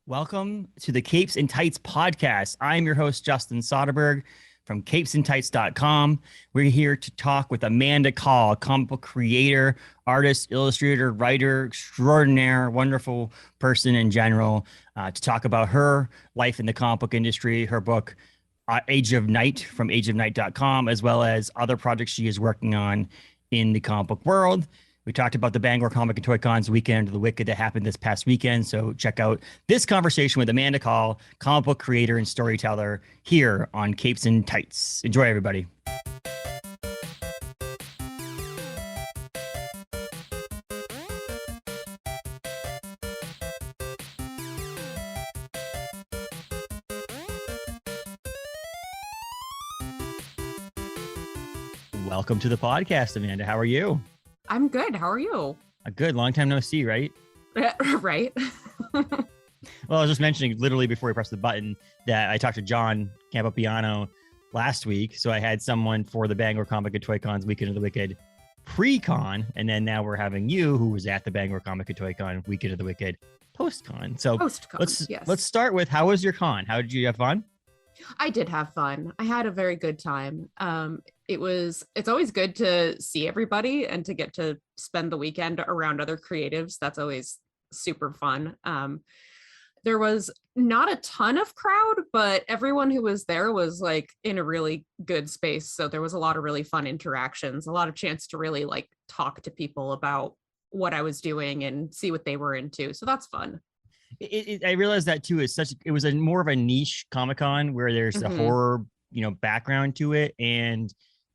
Welcome to the Capes and Tights podcast. I'm your host, Justin Soderberg from capesandtights.com. We're here to talk with Amanda Kahl, comic book creator, artist, illustrator, writer, extraordinaire, wonderful person in general, to talk about her life in the comic book industry, her book, Age of Night from ageofnight.com, as well as other projects she is working on in the comic book world. We talked about the Bangor Comic and Toy Cons Weekend of the Wicked that happened this past weekend. So check out this conversation with Amanda Kahl, comic book creator and storyteller, here on Capes and Tights. Enjoy, everybody. Welcome to the podcast, Amanda. How are you? I'm good. How are you? Good. Long time no see, right? Right. Well, I was just mentioning literally before we pressed the button that I talked to John Campopiano last week. So I had someone for the Bangor Comic and Toy Cons Weekend of the Wicked pre-con. And then now we're having you, who was at the Bangor Comic and Toy Con Weekend of the Wicked post-con. So let's start with, how was your con? How did you have fun? I did have fun. I had a very good time. It's always good to see everybody and to get to spend the weekend around other creatives. That's always super fun. There was not a ton of crowd, but everyone who was there was like in a really good space. So there was a lot of really fun interactions, a lot of chance to really like talk to people about what I was doing and see what they were into. So that's fun. I realized that too. It was more of a niche Comic-Con where there's a horror, background to it. And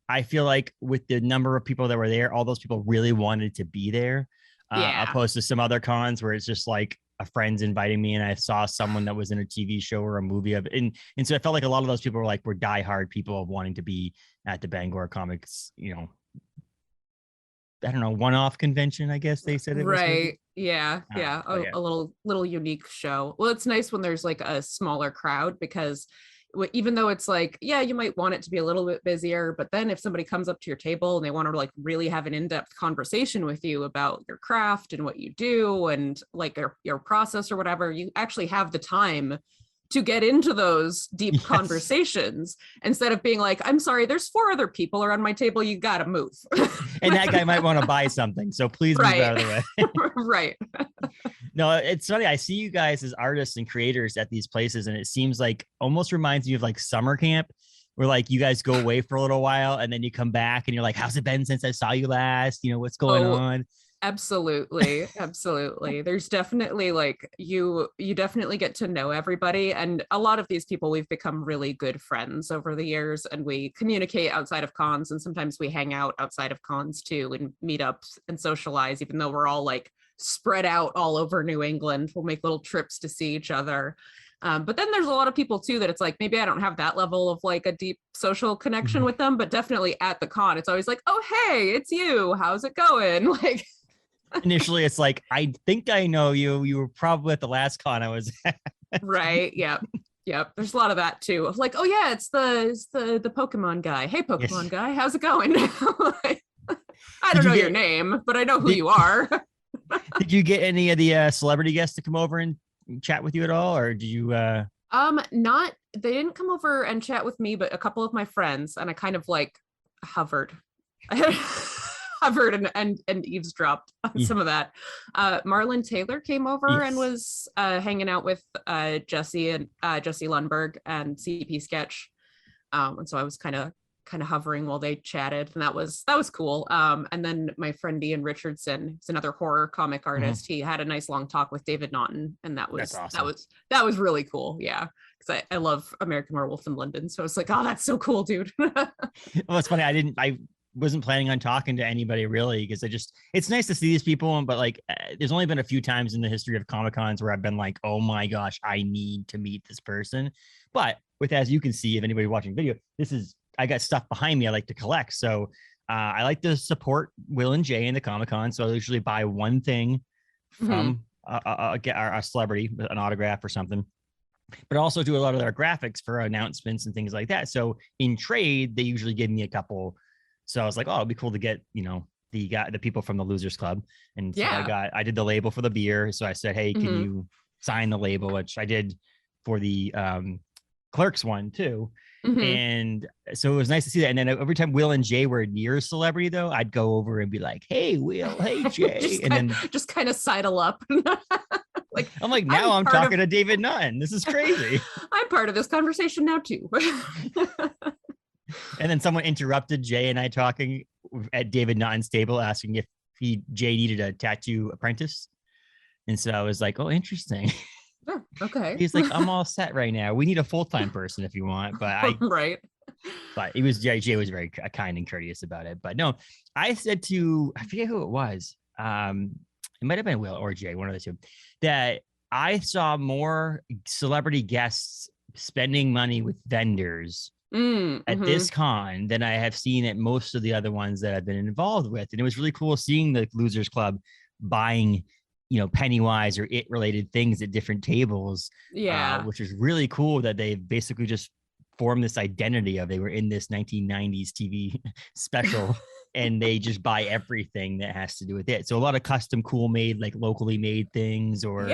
I feel like with the number of people that were there, all those people really wanted to be there. Opposed to some other cons where it's just like a friend's inviting me and I saw someone that was in a TV show or a movie of it. And so I felt like a lot of those people were diehard people of wanting to be at the Bangor Comics, I don't know, one-off convention, I guess they said it was. Right. Yeah. A little unique show. Well, it's nice when there's like a smaller crowd, because even though it's like, yeah, you might want it to be a little bit busier, but then if somebody comes up to your table and they want to like really have an in-depth conversation with you about your craft and what you do and like your process or whatever, you actually have the time to get into those deep conversations instead of being like, I'm sorry, there's 4 other people around my table, you gotta move. And that guy might want to buy something, so please move out of the way. Right. No, it's funny. I see you guys as artists and creators at these places, and it seems like almost reminds me of like summer camp, where like you guys go away for a little while and then you come back and you're like, how's it been since I saw you last? What's going on? Absolutely. There's definitely like you definitely get to know everybody, and a lot of these people we've become really good friends over the years, and we communicate outside of cons, and sometimes we hang out outside of cons too and meet up and socialize, even though we're all like spread out all over New England. We'll make little trips to see each other. But then there's a lot of people too that it's like, maybe I don't have that level of like a deep social connection with them, but definitely at the con, it's always like, oh, hey, it's you. How's it going? Like, initially it's like, I think I know you. You were probably at the last con I was at. Right. Yep. There's a lot of that too. Of like, oh yeah, it's the Pokemon guy. Hey, Pokemon guy, how's it going? Like, I don't know your name, but I know who you are. Did you get any of the celebrity guests to come over and chat with you at all, or did you? They didn't come over and chat with me, but a couple of my friends, and I kind of like hovered. Hovered and eavesdropped on some of that. Marlon Taylor came over and was hanging out with Jesse Lundberg and CP Sketch, and so I was kind of hovering while they chatted, and that was cool. And then my friend Ian Richardson is another horror comic artist. He had a nice long talk with David Naughton, and that was awesome. that was really cool. Yeah, because I love American Werewolf in London, so I was like, oh, that's so cool, dude. Well, it's funny. I wasn't planning on talking to anybody really, because it's nice to see these people, but like there's only been a few times in the history of Comic-Cons where I've been like, oh my gosh, I need to meet this person. But as you can see, if anybody watching video, I got stuff behind me I like to collect. So I like to support Will and Jay in the Comic-Con. So I usually buy one thing from a celebrity, an autograph or something, but also do a lot of their graphics for announcements and things like that. So in trade, they usually give me a couple. So I was like, oh, it'd be cool to get, the people from the Losers Club. And so I did the label for the beer. So I said, hey, can you sign the label, which I did for the Clerks one too. And so it was nice to see that. And then every time Will and Jay were near a celebrity, though, I'd go over and be like, "Hey, Will, hey, Jay," just kind of sidle up. Like I'm like, now I'm talking to David Nunn. This is crazy. I'm part of this conversation now too. And then someone interrupted Jay and I talking at David Nunn's table, asking if Jay needed a tattoo apprentice. And so I was like, "Oh, interesting." Oh, okay. He's like, "I'm all set right now. We need a full-time person if you want." But right. But it was Jay was very kind and courteous about it. But no, I said to, I forget who it was. It might have been Will or Jay, one of the two, that I saw more celebrity guests spending money with vendors at this con than I have seen at most of the other ones that I've been involved with. And it was really cool seeing the Losers Club buying, Pennywise or it related things at different tables. Yeah. Which is really cool that they basically just formed this identity of they were in this 1990s TV special and they just buy everything that has to do with it. So a lot of custom cool made, like locally made things or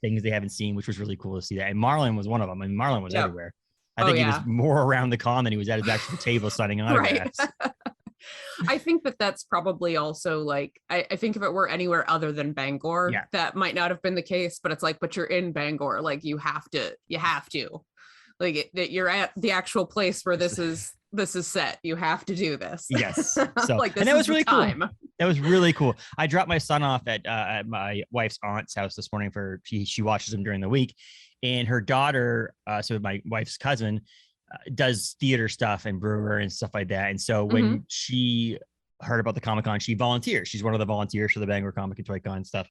things they haven't seen, which was really cool to see that. And Marlon was one of them. And Marlon was everywhere. I think he was more around the con than he was at his actual table signing autographs. Right. I think that's probably also like, I think if it were anywhere other than Bangor, that might not have been the case, but it's like, but you're in Bangor, like you have to, like that you're at the actual place where this is set. You have to do this. Yes. So like, and that was really cool. That was really cool. I dropped my son off at my wife's aunt's house this morning she watches him during the week, and her daughter, so my wife's cousin, does theater stuff and brewer and stuff like that. And so when she heard about the Comic-Con, she volunteers. She's one of the volunteers for the Bangor Comic and Toy Con stuff.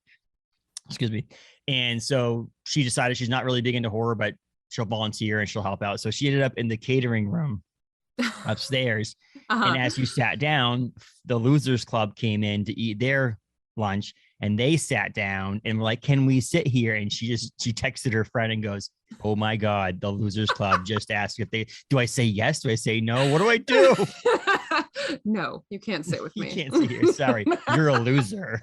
Excuse me. And so she decided she's not really big into horror, but she'll volunteer and she'll help out. So she ended up in the catering room upstairs. And as you sat down, the Losers Club came in to eat their lunch, and they sat down and were like, "Can we sit here?" And she texted her friend and goes, "Oh my God, the Losers Club just asked do I say yes? Do I say no? What do I do?" No, you can't sit with me. You can't sit here. Sorry, you're a loser.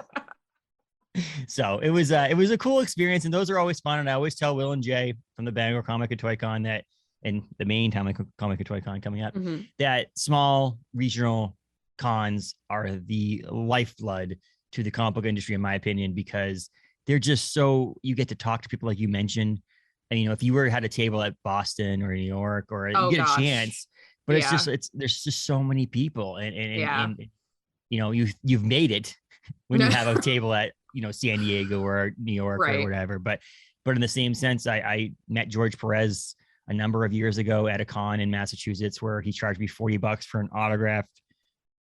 So it was a cool experience, and those are always fun. And I always tell Will and Jay from the Bangor Comic and Toy Con that, and the Maine Comic and Toy Con coming up, that small regional cons are the lifeblood to the comic book industry, in my opinion, because they're just you get to talk to people like you mentioned. And, if you had a table at Boston or New York, or you get a chance, but there's just so many people and you've made it when you have a table at, San Diego or New York or whatever. But in the same sense, I met George Perez a number of years ago at a con in Massachusetts where he charged me $40 for an autograph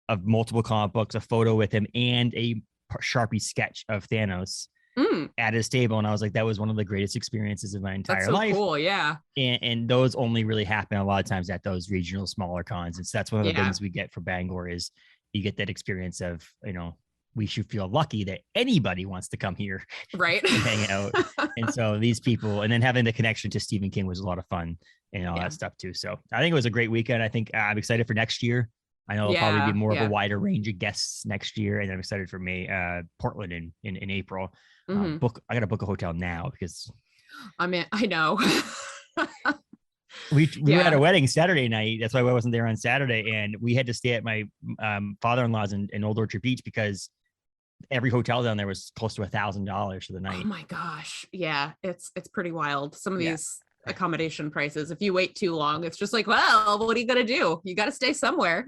of multiple comic books, a photo with him, and a Sharpie sketch of Thanos at his table. And I was like, that was one of the greatest experiences of my entire life. Cool. Yeah. And those only really happen a lot of times at those regional smaller cons. And so that's one of the things we get for Bangor is you get that experience of, we should feel lucky that anybody wants to come here and hang out. And so these people, and then having the connection to Stephen King was a lot of fun and all that stuff too. So I think it was a great weekend. I think I'm excited for next year. I know it'll probably be more of a wider range of guests next year. And I'm excited for Portland in April. I got to book a hotel now because I know. we were at a wedding Saturday night. That's why I wasn't there on Saturday. And we had to stay at my father-in-law's in Old Orchard Beach because every hotel down there was close to $1,000 for the night. Oh my gosh. Yeah. It's pretty wild. Some of these accommodation prices, if you wait too long, it's just like, well, what are you gonna do? You got to stay somewhere.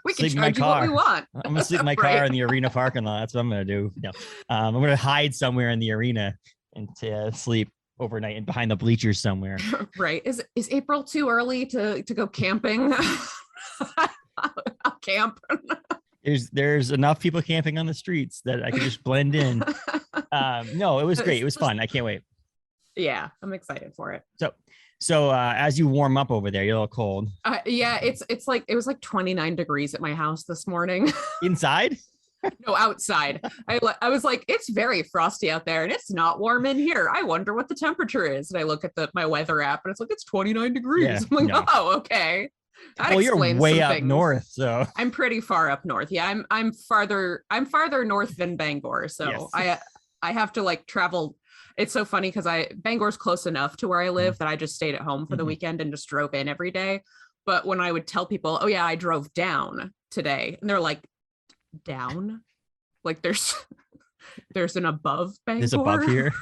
We can charge you what we want. I'm gonna sleep in my car in the arena parking lot. That's what I'm gonna do. No, I'm gonna hide somewhere in the arena and sleep overnight and behind the bleachers somewhere. Right. Is April too early to go camping? I'll camp. There's enough people camping on the streets that I can just blend in. No, it was great. It was fun. I can't wait. Yeah, I'm excited for it. So as you warm up over there, you're a little cold. Yeah, it's like, it was like 29 degrees at my house this morning. Inside? No, outside. I was like, it's very frosty out there and it's not warm in here. I wonder what the temperature is. And I look at my weather app and it's like, it's 29 degrees. Yeah, I'm like, oh, okay. Well, you're way up north, so I'm pretty far up north. Yeah, I'm farther north than Bangor, so yes. I have to like travel. It's so funny because Bangor's close enough to where I live that I just stayed at home for the weekend and just drove in every day. But when I would tell people, oh yeah, I drove down today, and they're like, down? Like there's an above Bangor. There's above here.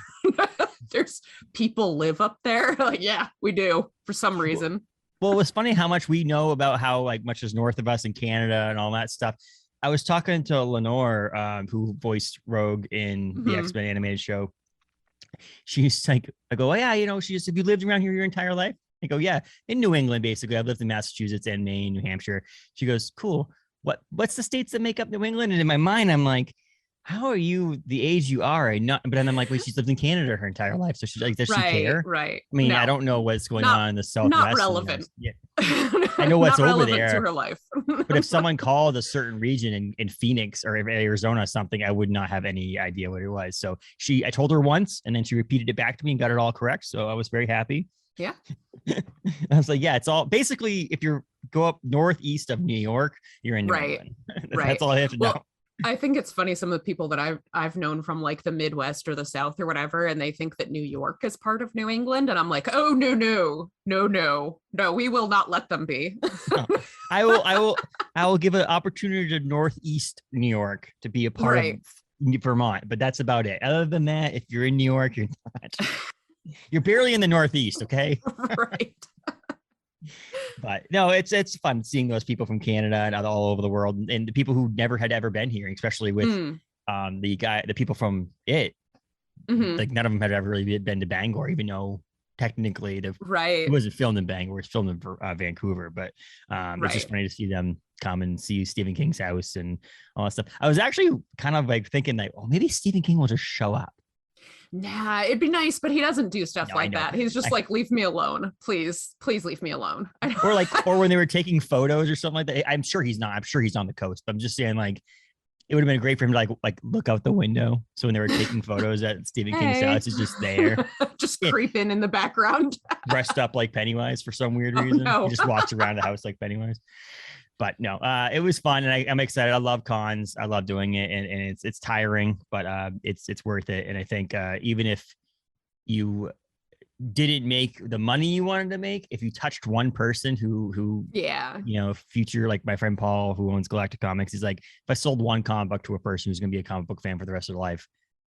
There's people live up there. Like, yeah, we do for some reason. Well, it was funny how much we know about how like much is north of us in Canada and all that stuff. I was talking to Lenore, who voiced Rogue in the X-Men animated show. She's like, I go, oh, yeah, you know, she just, have you lived around here your entire life? I go, yeah, in New England, basically. I've lived in Massachusetts and Maine, New Hampshire. She goes, cool. What's the states that make up New England? And in my mind, I'm like, how are you the age you are? But then I'm like, well, she's lived in Canada her entire life. So she's like, does she care? Right. I mean, no. I don't know what's going on in the Southwest. Not relevant. Yeah. I know what's over there. To her life. But if someone called a certain region in Phoenix or Arizona or something, I would not have any idea what it was. So I told her once and then she repeated it back to me and got it all correct. So I was very happy. Yeah. I was like, yeah, it's all basically, if you go up northeast of New York, you're in New England. Right. That's all I have to know. I think it's funny, some of the people that I've known from like the Midwest or the South or whatever, and they think that New York is part of New England, and I'm like, oh no, we will not let them be. No. I will give an opportunity to Northeast New York to be a part of Vermont, but that's about it. Other than that, if you're in New York, you're not. You're barely in the Northeast, okay? Right. But no, it's fun seeing those people from Canada and all over the world, and the people who never had ever been here, especially with the people from it. Like none of them had ever really been to Bangor, even though technically it wasn't filmed in Bangor, it was filmed in Vancouver. But it's just funny to see them come and see Stephen King's house and all that stuff. I was actually kind of like thinking like, oh, maybe Stephen King will just show up. Nah, it'd be nice, but he doesn't do stuff like that. He's just like, leave me alone. Please leave me alone. or when they were taking photos or something like that. I'm sure he's not. I'm sure he's on the coast. But I'm just saying, like, it would have been great for him to like look out the window. So when they were taking photos at Stephen King's house, it's just there. Just creeping in the background. Dressed up like Pennywise for some weird reason. No. He just walks around the house like Pennywise. But no, it was fun, and I'm excited. I love cons. I love doing it, and it's tiring, but it's worth it. And I think even if you didn't make the money you wanted to make, if you touched one person who future, like my friend Paul, who owns Galactic Comics, he's like, if I sold one comic book to a person who's going to be a comic book fan for the rest of their life,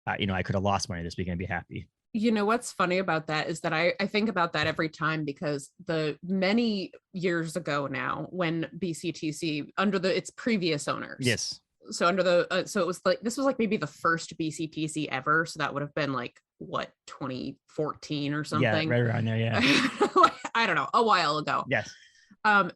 I could have lost money this weekend and be happy. You know what's funny about that is that I think about that every time, because the many years ago now, when BCTC under its previous owners, so under the so it was like, this was like maybe the first BCTC ever, so that would have been like what, 2014 or something, right around there, I don't know, a while ago.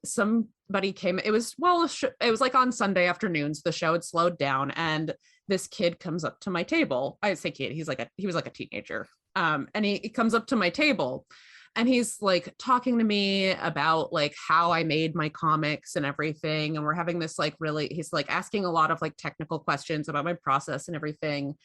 Somebody came, it was like on Sunday afternoons, the show had slowed down, and this kid comes up to my table. I say kid, he was like a teenager. And he comes up to my table and he's like talking to me about like how I made my comics and everything. And we're having this like he's like asking a lot of like technical questions about my process and everything.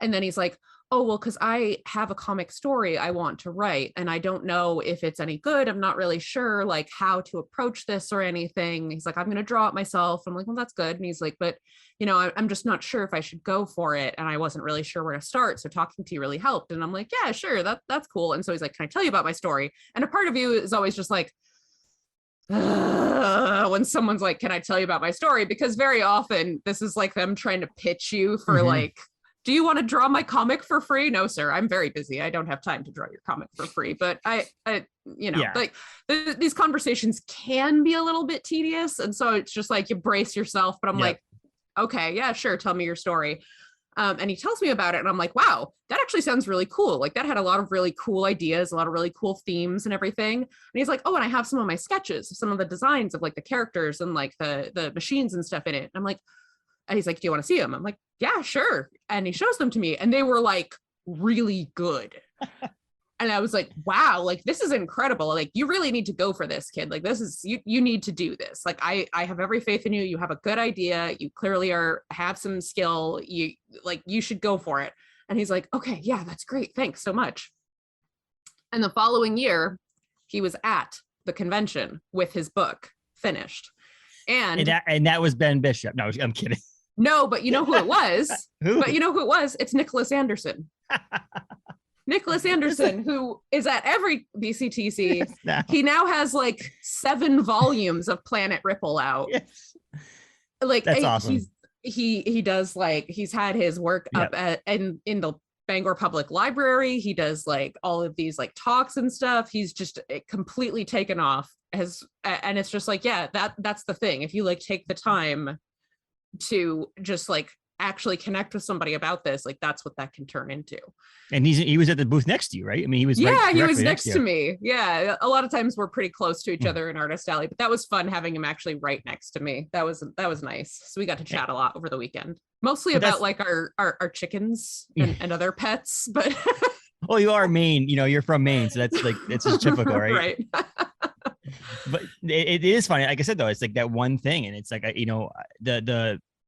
And then he's like, oh, well, because I have a comic story I want to write, and I don't know if it's any good. I'm not really sure like how to approach this or anything. He's like, I'm going to draw it myself. I'm like, well, that's good. And he's like, but I'm just not sure if I should go for it. And I wasn't really sure where to start. So talking to you really helped. And I'm like, yeah, sure. That's cool. And so he's like, can I tell you about my story? And a part of you is always just like, when someone's like, can I tell you about my story? Because very often this is like them trying to pitch you for like, do you want to draw my comic for free? No, sir, I'm very busy. I don't have time to draw your comic for free. But like these conversations can be a little bit tedious. And so it's just like, you brace yourself, but I'm like, okay, yeah, sure. Tell me your story. And he tells me about it, and I'm like, wow, that actually sounds really cool. Like that had a lot of really cool ideas, a lot of really cool themes and everything. And he's like, oh, and I have some of my sketches, some of the designs of like the characters and like the machines and stuff in it. And I'm like, and he's like, do you want to see them? I'm like, yeah, sure. And he shows them to me, and they were like really good. And I was like, wow, like this is incredible. Like you really need to go for this, kid. Like this is, you need to do this. Like I have every faith in you. You have a good idea. You clearly have some skill. You should go for it. And he's like, okay, yeah, that's great. Thanks so much. And the following year, he was at the convention with his book finished. And that was Ben Bishop. No, I'm kidding. No, but you know who it was? Who? But you know who it was? It's Nicholas Anderson. Nicholas Anderson, who is at every BCTC. Now. He now has like 7 volumes of Planet Ripple out. Yes. Like That's awesome. He does like, he's had his work up at and in the Bangor Public Library. He does like all of these like talks and stuff. He's just completely taken off and it's just like, yeah, that's the thing. If you like take the time to just like actually connect with somebody about this, like that's what that can turn into. And he was at the booth next to you, right? I mean, he was he was next to me. Yeah, a lot of times we're pretty close to each other in Artist Alley, but that was fun having him actually right next to me. That was nice. So we got to chat a lot over the weekend, mostly about like our chickens and other pets. But well, you are Maine, you're from Maine, so that's like, it's just typical, right? Right. But it is funny. Like I said, though, it's like that one thing, and it's like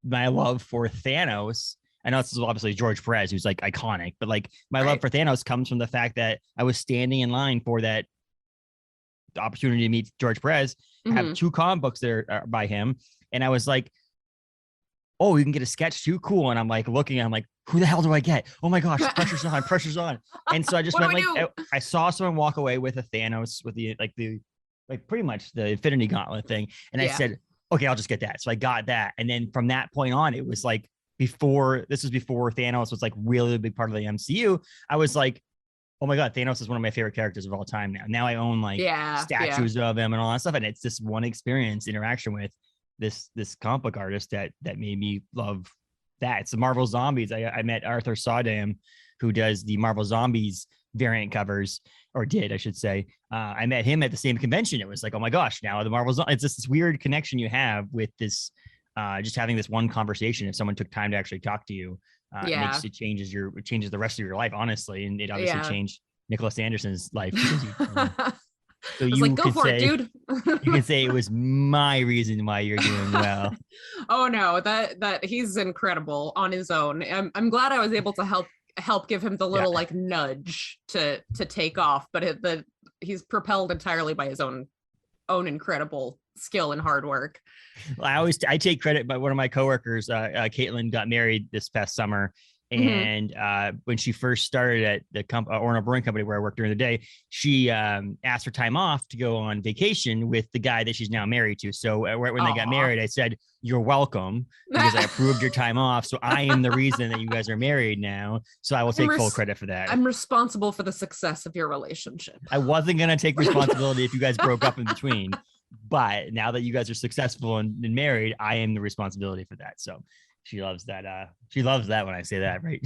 my love for Thanos. I know this is obviously George Perez, who's like iconic, but like my love for Thanos comes from the fact that I was standing in line for that opportunity to meet George Perez, have 2 comic books there by him. And I was like, oh, you can get a sketch too. Cool. And I'm like looking, I'm like, who the hell do I get? Oh my gosh, pressure's on. And so I just went like, I saw someone walk away with a Thanos with the pretty much the Infinity Gauntlet thing. And I said, okay, I'll just get that. So I got that. And then from that point on, it was like before Thanos was like really a big part of the MCU. I was like, oh my God, Thanos is one of my favorite characters of all time now. Now I own like statues of him and all that stuff. And it's this one interaction with this comic book artist that made me love that. It's the Marvel Zombies. I met Arthur Sawdam, who does the Marvel Zombies variant covers, or did, I should say. I met him at the same convention. It was like, oh my gosh, now the Marvel Zombies. It's just this weird connection you have with this, just having this one conversation. If someone took time to actually talk to you, it changes the rest of your life, honestly. And it obviously changed Nicholas Anderson's life. So you like, go for it, dude. You can say it was my reason why you're doing well. Oh no, that he's incredible on his own. I'm glad I was able to help give him the little like nudge to take off, but he's propelled entirely by his own incredible skill and hard work. Well, I take credit, but one of my coworkers, Caitlin, got married this past summer. And when she first started at the Orno Brewing Company where I worked during the day, she asked for time off to go on vacation with the guy that she's now married to. So when they got married, I said, you're welcome, because I approved your time off. So I am the reason that you guys are married now. So I will take full credit for that. I'm responsible for the success of your relationship. I wasn't going to take responsibility if you guys broke up in between. But now that you guys are successful and married, I am the responsibility for that. So she loves that. She loves that when I say that, right?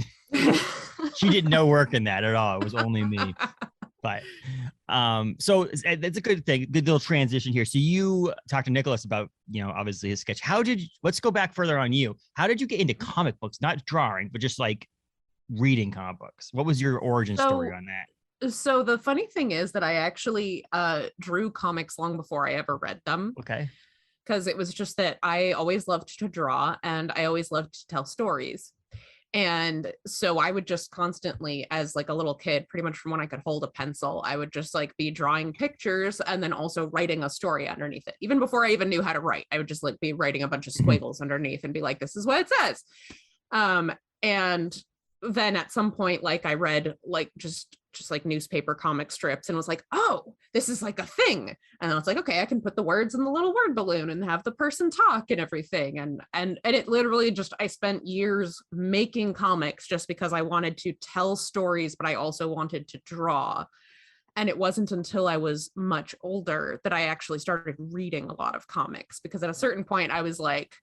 She did no work in that at all. It was only me. But so it's a good thing, good little transition here. So you talked to Nicholas about, obviously his sketch. Let's go back further on you. How did you get into comic books? Not drawing, but just like reading comic books. What was your origin story on that? So the funny thing is that I actually drew comics long before I ever read them. Okay. Because it was just that I always loved to draw and I always loved to tell stories. And so I would just constantly, as like a little kid, pretty much from when I could hold a pencil, I would just like be drawing pictures and then also writing a story underneath it. Even before I even knew how to write, I would just like be writing a bunch of squiggles underneath and be like, this is what it says. And then at some point, like I read like just like newspaper comic strips and was like, oh, this is like a thing. And I was like, okay, I can put the words in the little word balloon and have the person talk and everything. And it literally just, I spent years making comics just because I wanted to tell stories, but I also wanted to draw. And it wasn't until I was much older that I actually started reading a lot of comics, because at a certain point I was like,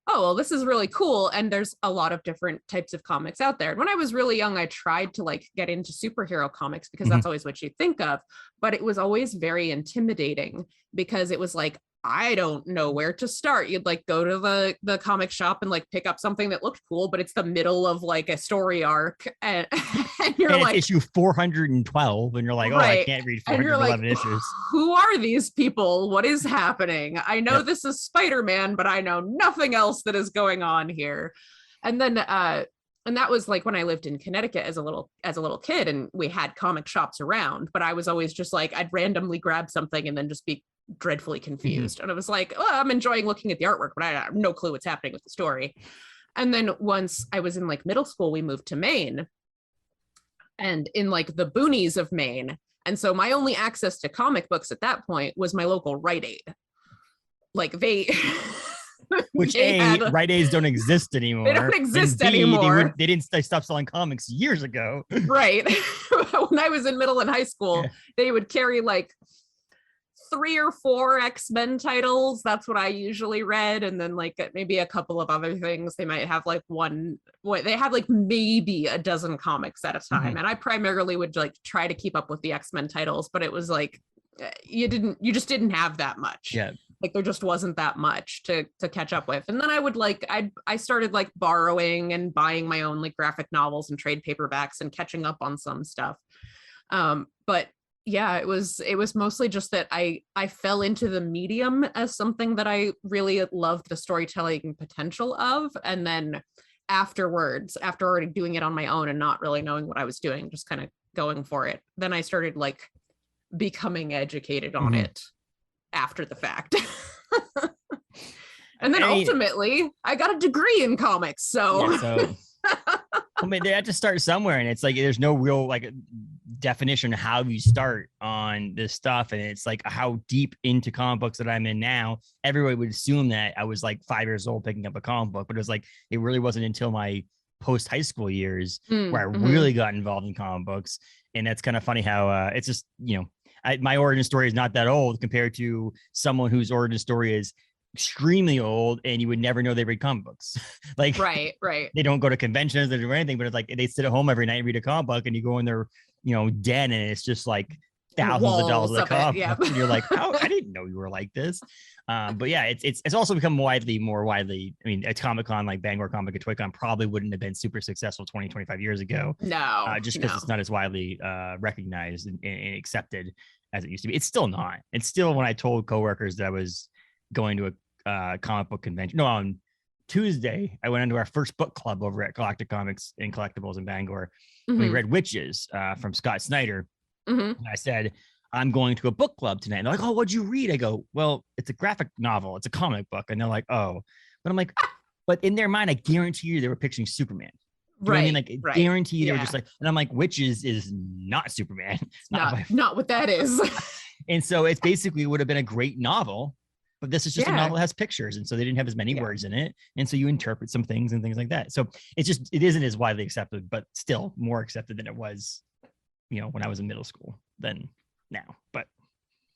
oh, well, this is really cool. And there's a lot of different types of comics out there. When I was really young, I tried to like get into superhero comics because that's always what you think of, but it was always very intimidating because it was like, I don't know where to start. You'd like go to the comic shop and like pick up something that looked cool, but it's the middle of like a story arc. And you're like issue 412 and you're like, oh, I can't read 411 issues. Who are these people? What is happening? I know this is Spider-Man, but I know nothing else that is going on here. And then and that was like when I lived in Connecticut as a little kid, and we had comic shops around, but I was always just like, I'd randomly grab something and then just be dreadfully confused. And I was like, oh, I'm enjoying looking at the artwork, but I have no clue what's happening with the story. And then once I was in like middle school, we moved to Maine. and in like the boonies of Maine. And so my only access to comic books at that point was my local Rite Aid. Like they Which Rite Aids don't exist anymore. They don't exist and B, anymore. They stopped selling comics years ago. Right. When I was in middle and high school, they would carry like 3 or 4 X-Men titles. That's what I usually read. And then like maybe a couple of other things. They might have like they have like maybe a dozen comics at a time. Mm-hmm. And I primarily would like try to keep up with the X-Men titles, but it was like, you just didn't have that much. Yeah. Like there just wasn't that much to catch up with. And then I would like, I started like borrowing and buying my own like graphic novels and trade paperbacks and catching up on some stuff. But yeah, it was mostly just that I fell into the medium as something that I really loved the storytelling potential of. And then afterwards, after already doing it on my own and not really knowing what I was doing, just kind of going for it, then I started like becoming educated on it after the fact. And then ultimately I got a degree in comics. So I mean, they had to start somewhere, and it's like there's no real like definition of how you start on this stuff. And it's like how deep into comic books that I'm in now, everybody would assume that I was like 5 years old picking up a comic book, but it was like it really wasn't until my post high school years where I really got involved in comic books. And that's kind of funny how it's just, you know, my origin story is not that old compared to someone whose origin story is extremely old, and you would never know they read comic books. Like, right. They don't go to conventions, they don't do anything, but it's like they sit at home every night and read a comic book, and you go in their, you know, den, and it's just like thousands of dollars of comic books, and you're like, oh, I didn't know you were like this. But yeah, it's also become more widely. I mean, a Comic-Con like Bangor Comic and Toy-Con probably wouldn't have been super successful 25 years ago. No, just because it's not as widely recognized and accepted as it used to be. It's still not. It's still, when I told coworkers that I was going to a comic book convention. No, on Tuesday, I went into our first book club over at Galactic Comics and Collectibles in Bangor. We read Witches from Scott Snyder. And I said, I'm going to a book club tonight. And they're like, oh, what'd you read? I go, well, it's a graphic novel. It's a comic book. And they're like, oh. But I'm like, but in their mind, I guarantee you they were picturing Superman. You know what I mean? Like, guarantee they were just like, and I'm like, Witches is not Superman. It's not what that is. And so it's basically would have been a great novel, but this is just a novel that has pictures. And so they didn't have as many words in it. And so you interpret some things and things like that. So it isn't as widely accepted, but still more accepted than it was, you know, when I was in middle school than now. But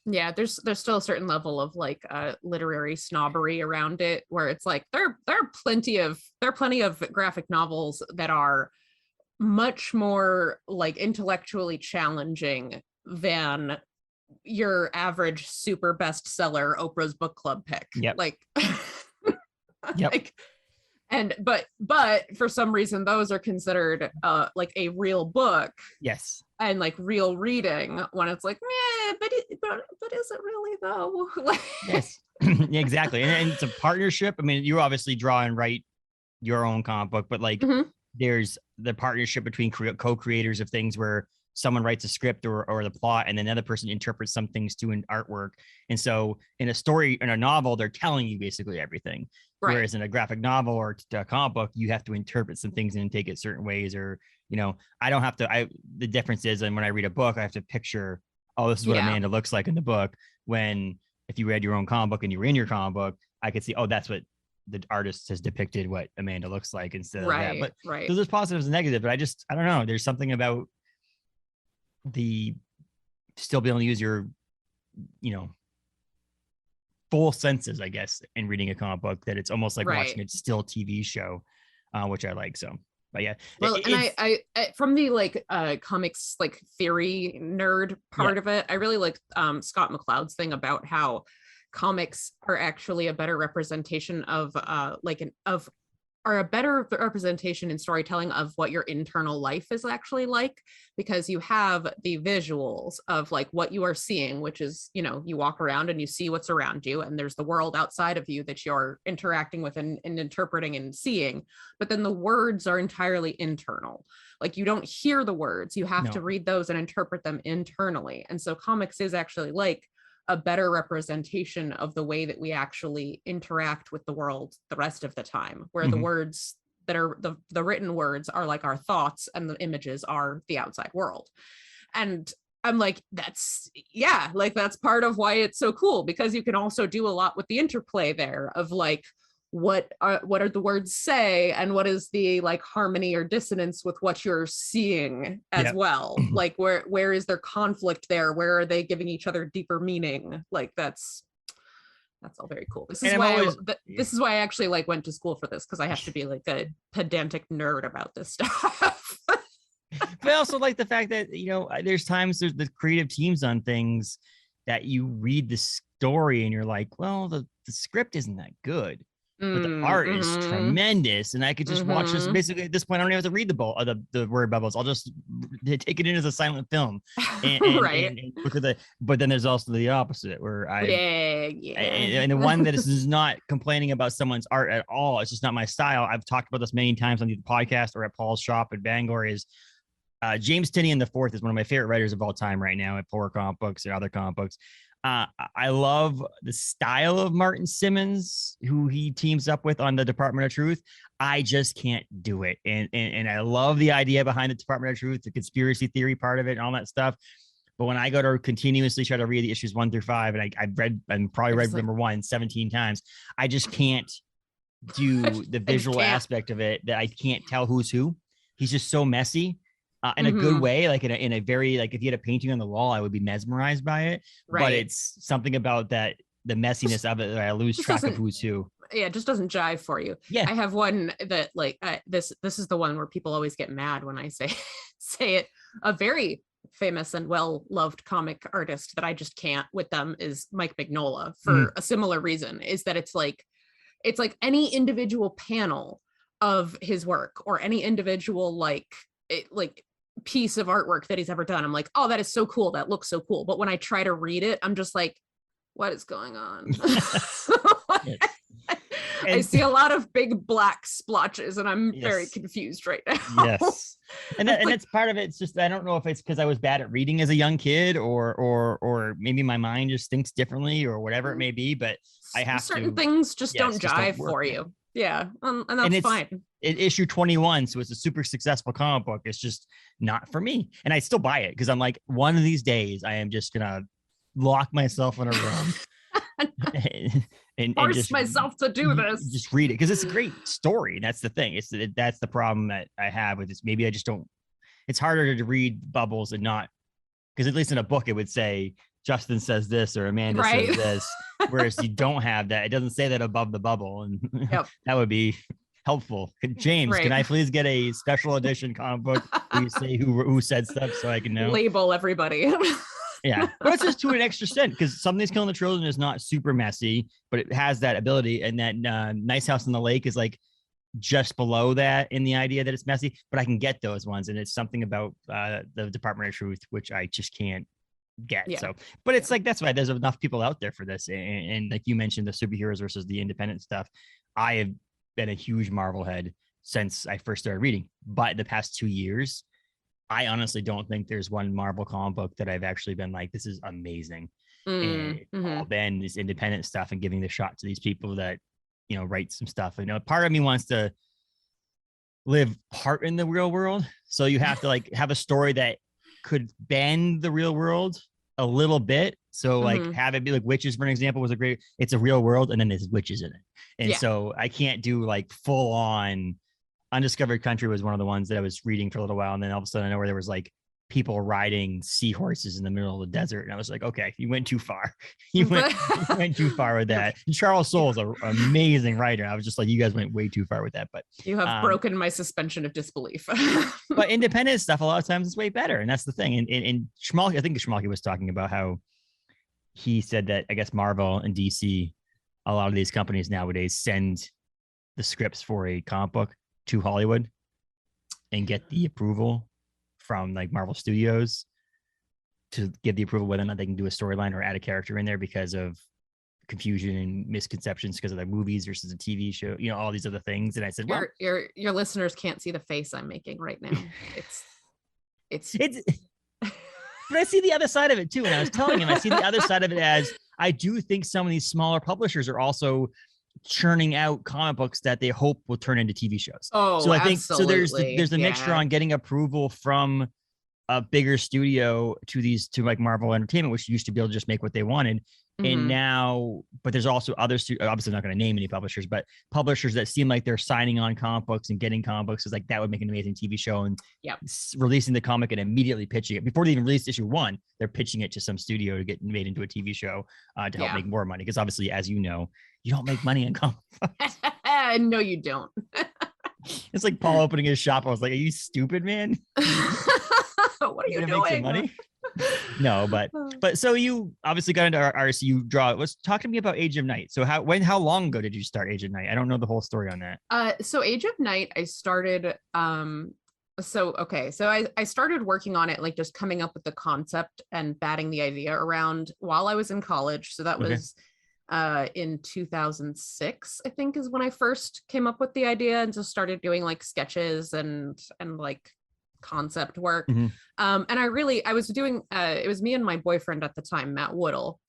yeah, there's still a certain level of like literary snobbery around it, where it's like there are plenty of graphic novels that are much more like intellectually challenging than your average super bestseller Oprah's book club pick. Like, like, and but for some reason those are considered like a real book. Yes. And like real reading, when it's like, but is it really though? Yes. Yeah, exactly. And it's a partnership. I mean, you obviously draw and write your own comic book, but like there's the partnership between co-creators of things where someone writes a script or the plot, and then another person interprets some things to an artwork. And so in a story, in a novel, they're telling you basically everything. Whereas in a graphic novel or a comic book, you have to interpret some things and take it certain ways, or, you know, I don't have to, the difference is, and when I read a book, I have to picture, oh, this is what Amanda looks like in the book. When, if you read your own comic book and you were in your comic book, I could see, oh, that's what the artist has depicted what Amanda looks like instead of that. But so there's positives and negatives, but I don't know. There's something about the still being able to use your, you know, full senses, I guess, in reading a comic book, that it's almost like watching a still TV show, which I like. So, but yeah. Well, and I from the like comics like theory nerd part of it, I really like Scott McCloud's thing about how comics are actually a better representation of are a better representation in storytelling of what your internal life is actually like, because you have the visuals of like what you are seeing, which is, you know, you walk around and you see what's around you, and there's the world outside of you that you're interacting with and interpreting and seeing. But then the words are entirely internal. Like, you don't hear the words, you have to read those and interpret them internally. And so comics is actually like a better representation of the way that we actually interact with the world the rest of the time, where the words that are the written words are like our thoughts, and the images are the outside world. And I'm like, that's part of why it's so cool, because you can also do a lot with the interplay there of like, what are the words say, and what is the like harmony or dissonance with what you're seeing as well. Like where is there conflict there? Where are they giving each other deeper meaning? Like that's all very cool. This is why I actually like went to school for this, because I have to be like a pedantic nerd about this stuff. But I also like the fact that, you know, there's times there's the creative teams on things that you read the story and you're like, well, the script isn't that good, but the art is tremendous, and I could just watch this. Basically, at this point, I don't even have to read the word bubbles. I'll just take it in as a silent film, and look at the. But then there's also the opposite, where and the one that is not complaining about someone's art at all. It's just not my style. I've talked about this many times on the podcast or at Paul's shop in Bangor. Is James Tynion IV is one of my favorite writers of all time right now at Poor Comic Books and other comic books. I love the style of Martin Simmons, who he teams up with on the Department of Truth. I just can't do it. And I love the idea behind the Department of Truth, the conspiracy theory part of it and all that stuff. But when I go to continuously try to read the issues 1 through 5, and I've read and probably read number 1 17 times, I just can't do the visual aspect of it, that I can't tell who's who. He's just so messy. In a good way, like in a very, like if you had a painting on the wall, I would be mesmerized by it. Right. But it's something about that, the messiness of it, that I lose track of who's who. Yeah, it just doesn't jive for you. Yeah. I have one that like this is the one where people always get mad when I say it. A very famous and well-loved comic artist that I just can't with them is Mike Mignola, for a similar reason, is that it's like any individual panel of his work or any individual like piece of artwork that he's ever done, I'm like, oh, that is so cool, that looks so cool. But when I try to read it, I'm just like, what is going on? I see a lot of big black splotches, and I'm very confused right now. Yes. And that's part of it. It's just, I don't know if it's because I was bad at reading as a young kid, or maybe my mind just thinks differently, or whatever it may be, but I have certain things just don't jive for you. Yeah. And that's fine. It issue 21, so it's a super successful comic book. It's just not for me. And I still buy it because I'm like, one of these days I am just gonna lock myself in a room and force just myself to do this. Just read it, because it's a great story. That's the thing. That's the problem that I have with this. Maybe I just don't. It's harder to read bubbles and not, because at least in a book it would say Justin says this or Amanda says this, whereas you don't have that. It doesn't say that above the bubble, and that would be helpful. James, can I please get a special edition comic book where you say who said stuff so I can know? Label everybody. Yeah, but it's just to an extra extent, because Something's Killing the Children is not super messy, but it has that ability. And that Nice House on the Lake is like just below that in the idea that it's messy, but I can get those ones. And it's something about the Department of Truth, which I just can't get. So, but it's like, that's why there's enough people out there for this. And like you mentioned, the superheroes versus the independent stuff. I have been a huge Marvel head since I first started reading, but the past 2 years, I honestly don't think there's one Marvel comic book that I've actually been like, this is amazing. And it's all been this independent stuff and giving the shot to these people that, you know, write some stuff. You know, part of me wants to live part in the real world. So you have to like have a story that could bend the real world a little bit. So like have it be like Witches, for an example, was it's a real world, and then there's witches in it. And so I can't do like full on. Undiscovered Country was one of the ones that I was reading for a little while, and then all of a sudden I know where there was like people riding seahorses in the middle of the desert, and I was like, okay, you went too far. You went too far with that. And Charles Soule is an amazing writer. I was just like, you guys went way too far with that. But you have broken my suspension of disbelief. But independent stuff, a lot of times, is way better, and that's the thing. And Schmalke, I think Schmalke was talking about how he said that I guess Marvel and DC, a lot of these companies nowadays send the scripts for a comic book to Hollywood and get the approval from like Marvel Studios to give the approval whether or not they can do a storyline or add a character in there, because of confusion and misconceptions because of the movies versus a TV show, you know, all these other things. And I said, well, your listeners can't see the face I'm making right now. It's but I see the other side of it too. And I was telling him, I see the other side of it as I do think some of these smaller publishers are also churning out comic books that they hope will turn into TV shows. Oh, so I think absolutely. there's a mixture on getting approval from a bigger studio to like Marvel Entertainment, which used to be able to just make what they wanted. And now, but there's also other obviously not going to name any publishers, but publishers that seem like they're signing on comic books and getting comic books is like that would make an amazing TV show, and releasing the comic and immediately pitching it before they even release issue 1, they're pitching it to some studio to get made into a TV show to help make more money. Because obviously, as you know, you don't make money in comic books. No, you don't. It's like Paul opening his shop. I was like, "Are you stupid, man? What are you doing? Make some money?" No, but so you obviously got into artists. You draw. Let's talk to me about Age of Night. So how long ago did you start Age of Night? I don't know the whole story on that. So Age of Night, I started. So I started working on it, like just coming up with the concept and batting the idea around while I was in college. So that was in 2006, I think, is when I first came up with the idea and just started doing like sketches and like concept work. And I was doing it was me and my boyfriend at the time, Matt Woodall,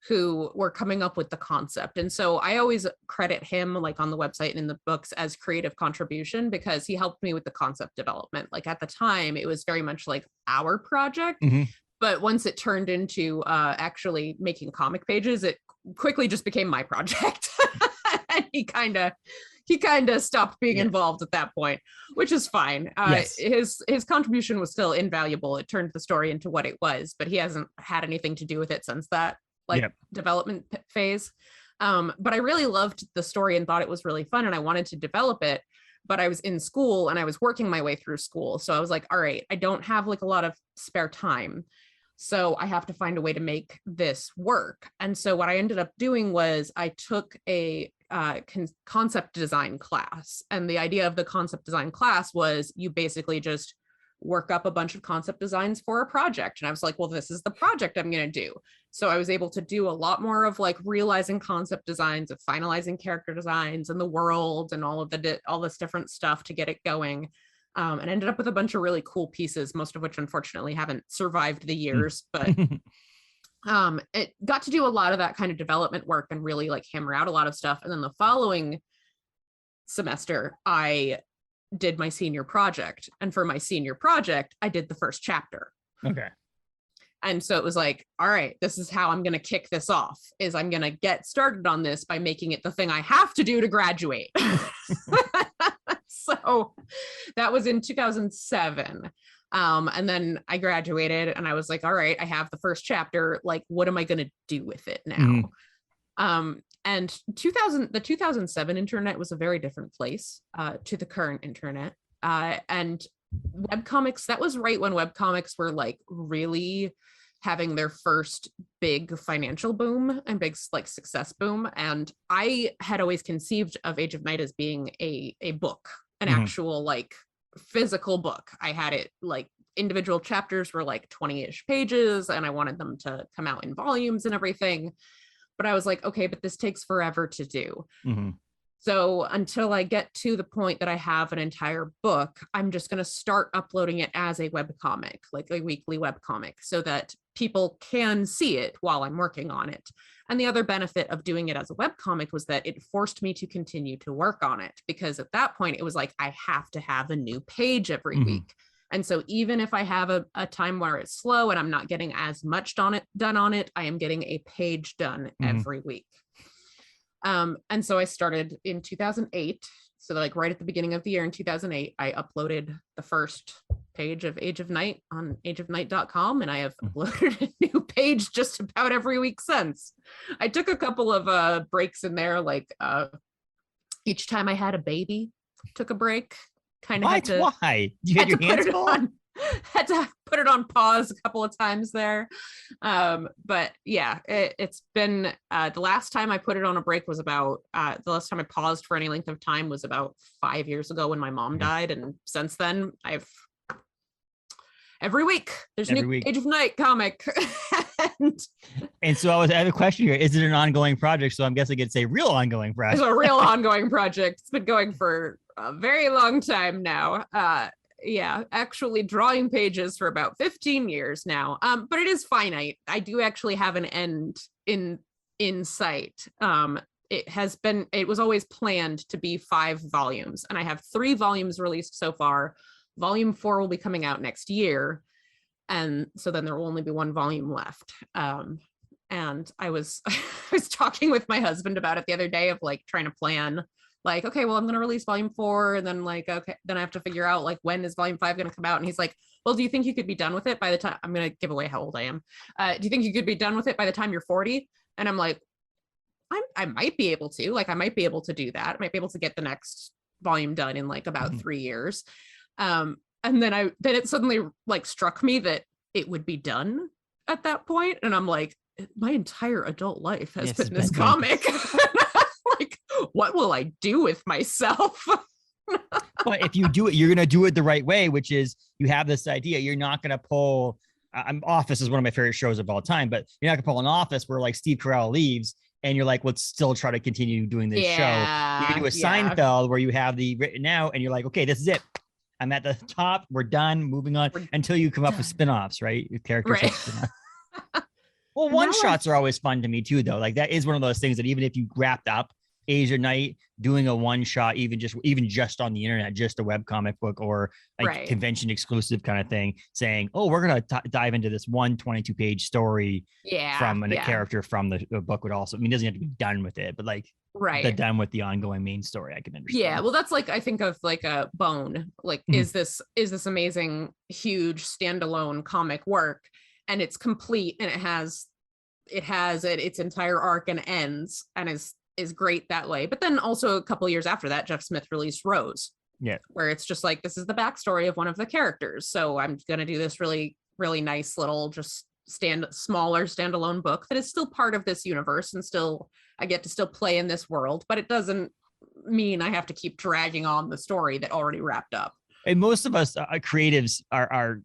who were coming up with the concept. And so I always credit him, like on the website and in the books, as creative contribution, because he helped me with the concept development. Like at the time, it was very much like our project. But once it turned into actually making comic pages, it quickly just became my project. And he kind of stopped being involved at that point, which is fine. His contribution was still invaluable. It turned the story into what it was, but he hasn't had anything to do with it since that development phase. But I really loved the story and thought it was really fun, and I wanted to develop it. But I was in school and I was working my way through school. So I was like, all right, I don't have like a lot of spare time. So I have to find a way to make this work. And so what I ended up doing was I took a concept design class. And the idea of the concept design class was you basically just work up a bunch of concept designs for a project. And I was like, well, this is the project I'm going to do. So I was able to do a lot more of like realizing concept designs, of finalizing character designs and the world and all this different stuff to get it going. And ended up with a bunch of really cool pieces, most of which unfortunately haven't survived the years, but it got to do a lot of that kind of development work and really like hammer out a lot of stuff. And then the following semester, I did my senior project. And for my senior project, I did the first chapter. Okay. And so it was like, all right, this is how I'm going to kick this off, is I'm going to get started on this by making it the thing I have to do to graduate. So that was in 2007. And then I graduated and I was like, all right, I have the first chapter. Like, what am I going to do with it now? And the 2007 internet was a very different place to the current internet. And webcomics, that was right when webcomics were like really having their first big financial boom and big like success boom. And I had always conceived of Age of Night as being a book, an actual like physical book. I had it like individual chapters were like 20-ish pages and I wanted them to come out in volumes and everything. But I was like, okay, but this takes forever to do. So until I get to the point that I have an entire book, I'm just going to start uploading it as a webcomic, like a weekly webcomic, so that people can see it while I'm working on it. And the other benefit of doing it as a webcomic was that it forced me to continue to work on it, because at that point it was like, I have to have a new page every week. And so even if I have a time where it's slow and I'm not getting as much done on it, I am getting a page done every week. And so I started in 2008. So like right at the beginning of the year in 2008, I uploaded the first page of Age of Night on ageofnight.com, and I have uploaded a new page just about every week since. I took a couple of breaks in there, like each time I had a baby, took a break. Kind of Why? You had your hands full? Had to put it on pause a couple of times there. But yeah, it's been the last time I put it on a break was about the last time I paused for any length of time was about 5 years ago when my mom died. And since then every week there's a new Age of Night comic. and so I have a question here. Is it an ongoing project? So I'm guessing it's a real ongoing project. It's a real ongoing project. It's been going for a very long time now. Yeah, actually drawing pages for about 15 years now. But it is finite. I do actually have an end in sight. it was always planned to be 5 volumes, and I have 3 volumes released so far. Volume 4 will be coming out next year, and so then there will only be 1 volume left. And I was I was talking with my husband about it the other day, of like trying to plan, like, okay, well, I'm going to release volume 4, and then like, okay, then I have to figure out like, when is volume 5 going to come out? And he's like, well, do you think you could be done with it by the time, I'm going to give away how old I am. Do you think you could be done with it by the time you're 40? And I'm like, I might be able to, like, I might be able to do that. I might be able to get the next volume done in like about 3 years. And then it suddenly like struck me that it would be done at that point. And I'm like, my entire adult life has been this comic. Like, what will I do with myself? But if you do it, you're going to do it the right way, which is you have this idea. You're not going to pull, Office is one of my favorite shows of all time, but you're not going to pull an Office where like Steve Carell leaves and you're like, let's still try to continue doing this show. You can do a Seinfeld where you have the written out and you're like, okay, this is it. I'm at the top. We're done. Moving on until you come up with spinoffs, right? Your characters. Right. Well, one shots are always fun to me too, though. Like that is one of those things that even if you wrapped up Asia Night, doing a one shot, even just on the internet, just a web comic book or like convention exclusive kind of thing, saying, oh, we're going to dive into this 122-page story from a character from the book would also, I mean, it doesn't have to be done with it, but like the done with the ongoing main story, I can understand. Yeah, well, that's like, I think of like a Bone, like is this amazing, huge standalone comic work, and it's complete, and it has its entire arc and ends, and is great that way. But then also a couple of years after that, Jeff Smith released Rose, where it's just like, this is the backstory of one of the characters, so I'm gonna do this really, really nice little just smaller standalone book that is still part of this universe, and still I get to still play in this world, but it doesn't mean I have to keep dragging on the story that already wrapped up. And most of us creatives are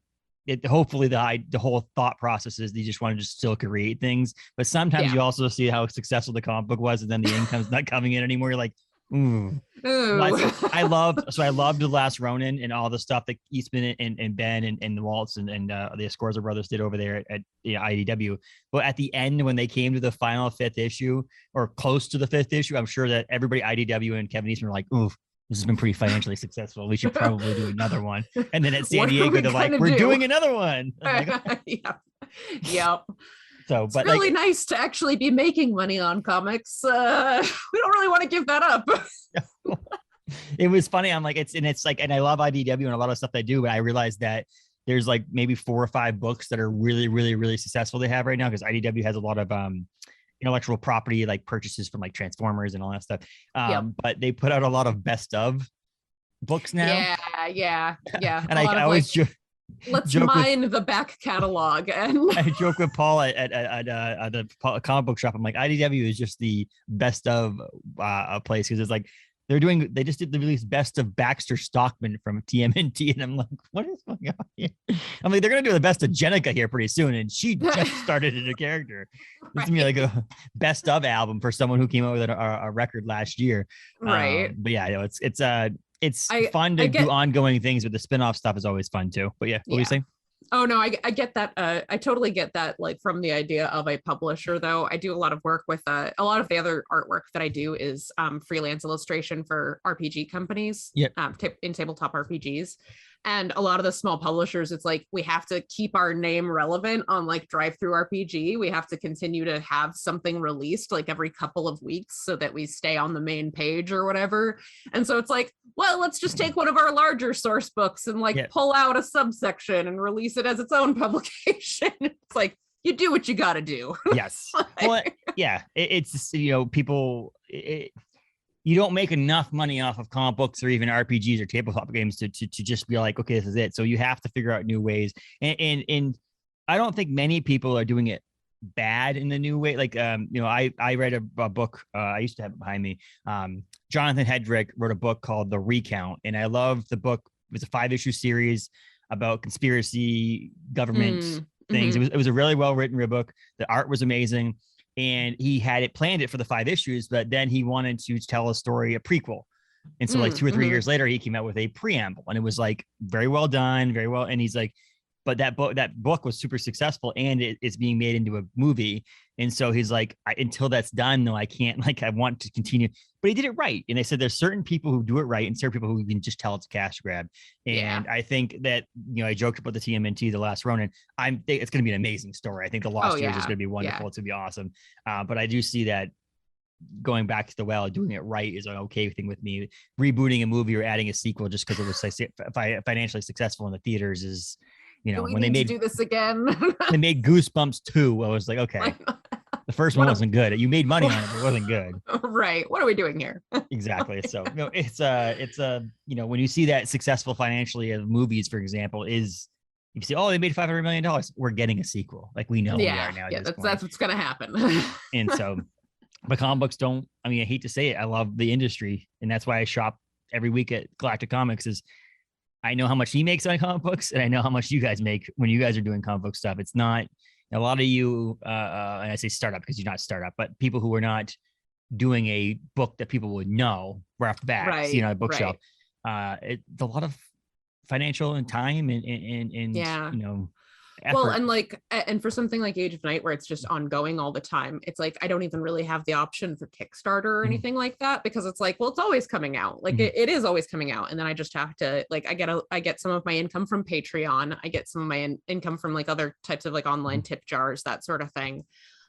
hopefully the whole thought process is they just want to just still create things, but sometimes you also see how successful the comic book was, and then the income's not coming in anymore. You're like, ooh. I loved The Last Ronin and all the stuff that Eastman and Ben and the Waltz and the Escorza brothers did over there at IDW. But at the end, when they came to the final 5th issue or close to the 5th issue, I'm sure that everybody IDW and Kevin Eastman were like, ooh, this has been pretty financially successful. We should probably do another one. And then at San Diego, they're like, we're doing another one. Like, Yep. So, but it's really nice to actually be making money on comics. We don't really want to give that up. It was funny. I'm like, and I love IDW and a lot of stuff they do, but I realized that there's like maybe 4 or 5 books that are really, really, really successful they have right now, because IDW has a lot of intellectual property, like purchases from like Transformers and all that stuff. But they put out a lot of best of books now. Yeah. And I always let's mine the back catalog. And I joke with Paul at the comic book shop. I'm like, IDW is just the best of place, because it's like they just did the release best of Baxter Stockman from TMNT, and I'm like, what is going on here? I'm like, they're gonna do the best of Jenica here pretty soon, and she just started as a character. This is gonna be like a best of album for someone who came out with a record last year, right? But yeah, it's fun to do ongoing things, but the spin-off stuff is always fun too. But what were you saying? Oh no, I get that. I totally get that. Like from the idea of a publisher, though, I do a lot of work with a lot of the other artwork that I do is freelance illustration for RPG companies. In tabletop RPGs. And a lot of the small publishers, it's like, we have to keep our name relevant on like Drive Through RPG. We have to continue to have something released like every couple of weeks so that we stay on the main page or whatever. And so it's like, well, let's just take one of our larger source books and like pull out a subsection and release it as its own publication. It's like, you do what you got to do. Yes. Well, yeah, it's, people, you don't make enough money off of comic books or even RPGs or tabletop games to just be like, okay, this is it. So you have to figure out new ways. And I don't think many people are doing it bad in the new way. Like, I read a book, I used to have it behind me. Jonathan Hedrick wrote a book called The Recount. And I loved the book. It was a 5-issue series about conspiracy government things. It was a really well-written book. The art was amazing. And he had planned it for the 5 issues, but then he wanted to tell a story, a prequel. And so like 2 or 3 years later, he came out with a preamble, and it was like very well done, very well. And he's like, but that book was super successful, and it's being made into a movie. And so he's like, until that's done, though, I can't, like, I want to continue. But he did it right. And they said there's certain people who do it right and certain people who can just tell it's a cash grab. And I think that, I joked about the TMNT, The Last Ronin. It's going to be an amazing story. I think The Lost Years is going to be wonderful. It's going to be awesome. But I do see that going back to the well, doing it right is an okay thing with me. Rebooting a movie or adding a sequel just because it was financially successful in the theaters is, when they made do this again, they made Goosebumps 2. I was like, okay, the first one wasn't good. You made money on it, but it wasn't good. Right. What are we doing here? Exactly. So it's when you see that successful financially of movies, for example, is you see, oh, they made $500 million. We're getting a sequel. Like we know we are now. Yeah, that's what's gonna happen. And so, but comic books don't. I mean, I hate to say it, I love the industry, and that's why I shop every week at Galactic Comics. Is I know how much he makes on comic books, and I know how much you guys make when you guys are doing comic book stuff. It's not a lot of you, and I say startup because you're not startup, but people who are not doing a book that people would know right off the bat, right, a bookshelf. It's a lot of financial and time and effort. Well, and for something like Age of Night, where it's just ongoing all the time, it's like I don't even really have the option for Kickstarter or anything like that, because it's like, well, it's always coming out. Like it is always coming out, and then I just have to, like, I get some of my income from Patreon, I get some of my income from like other types of like online tip jars, that sort of thing,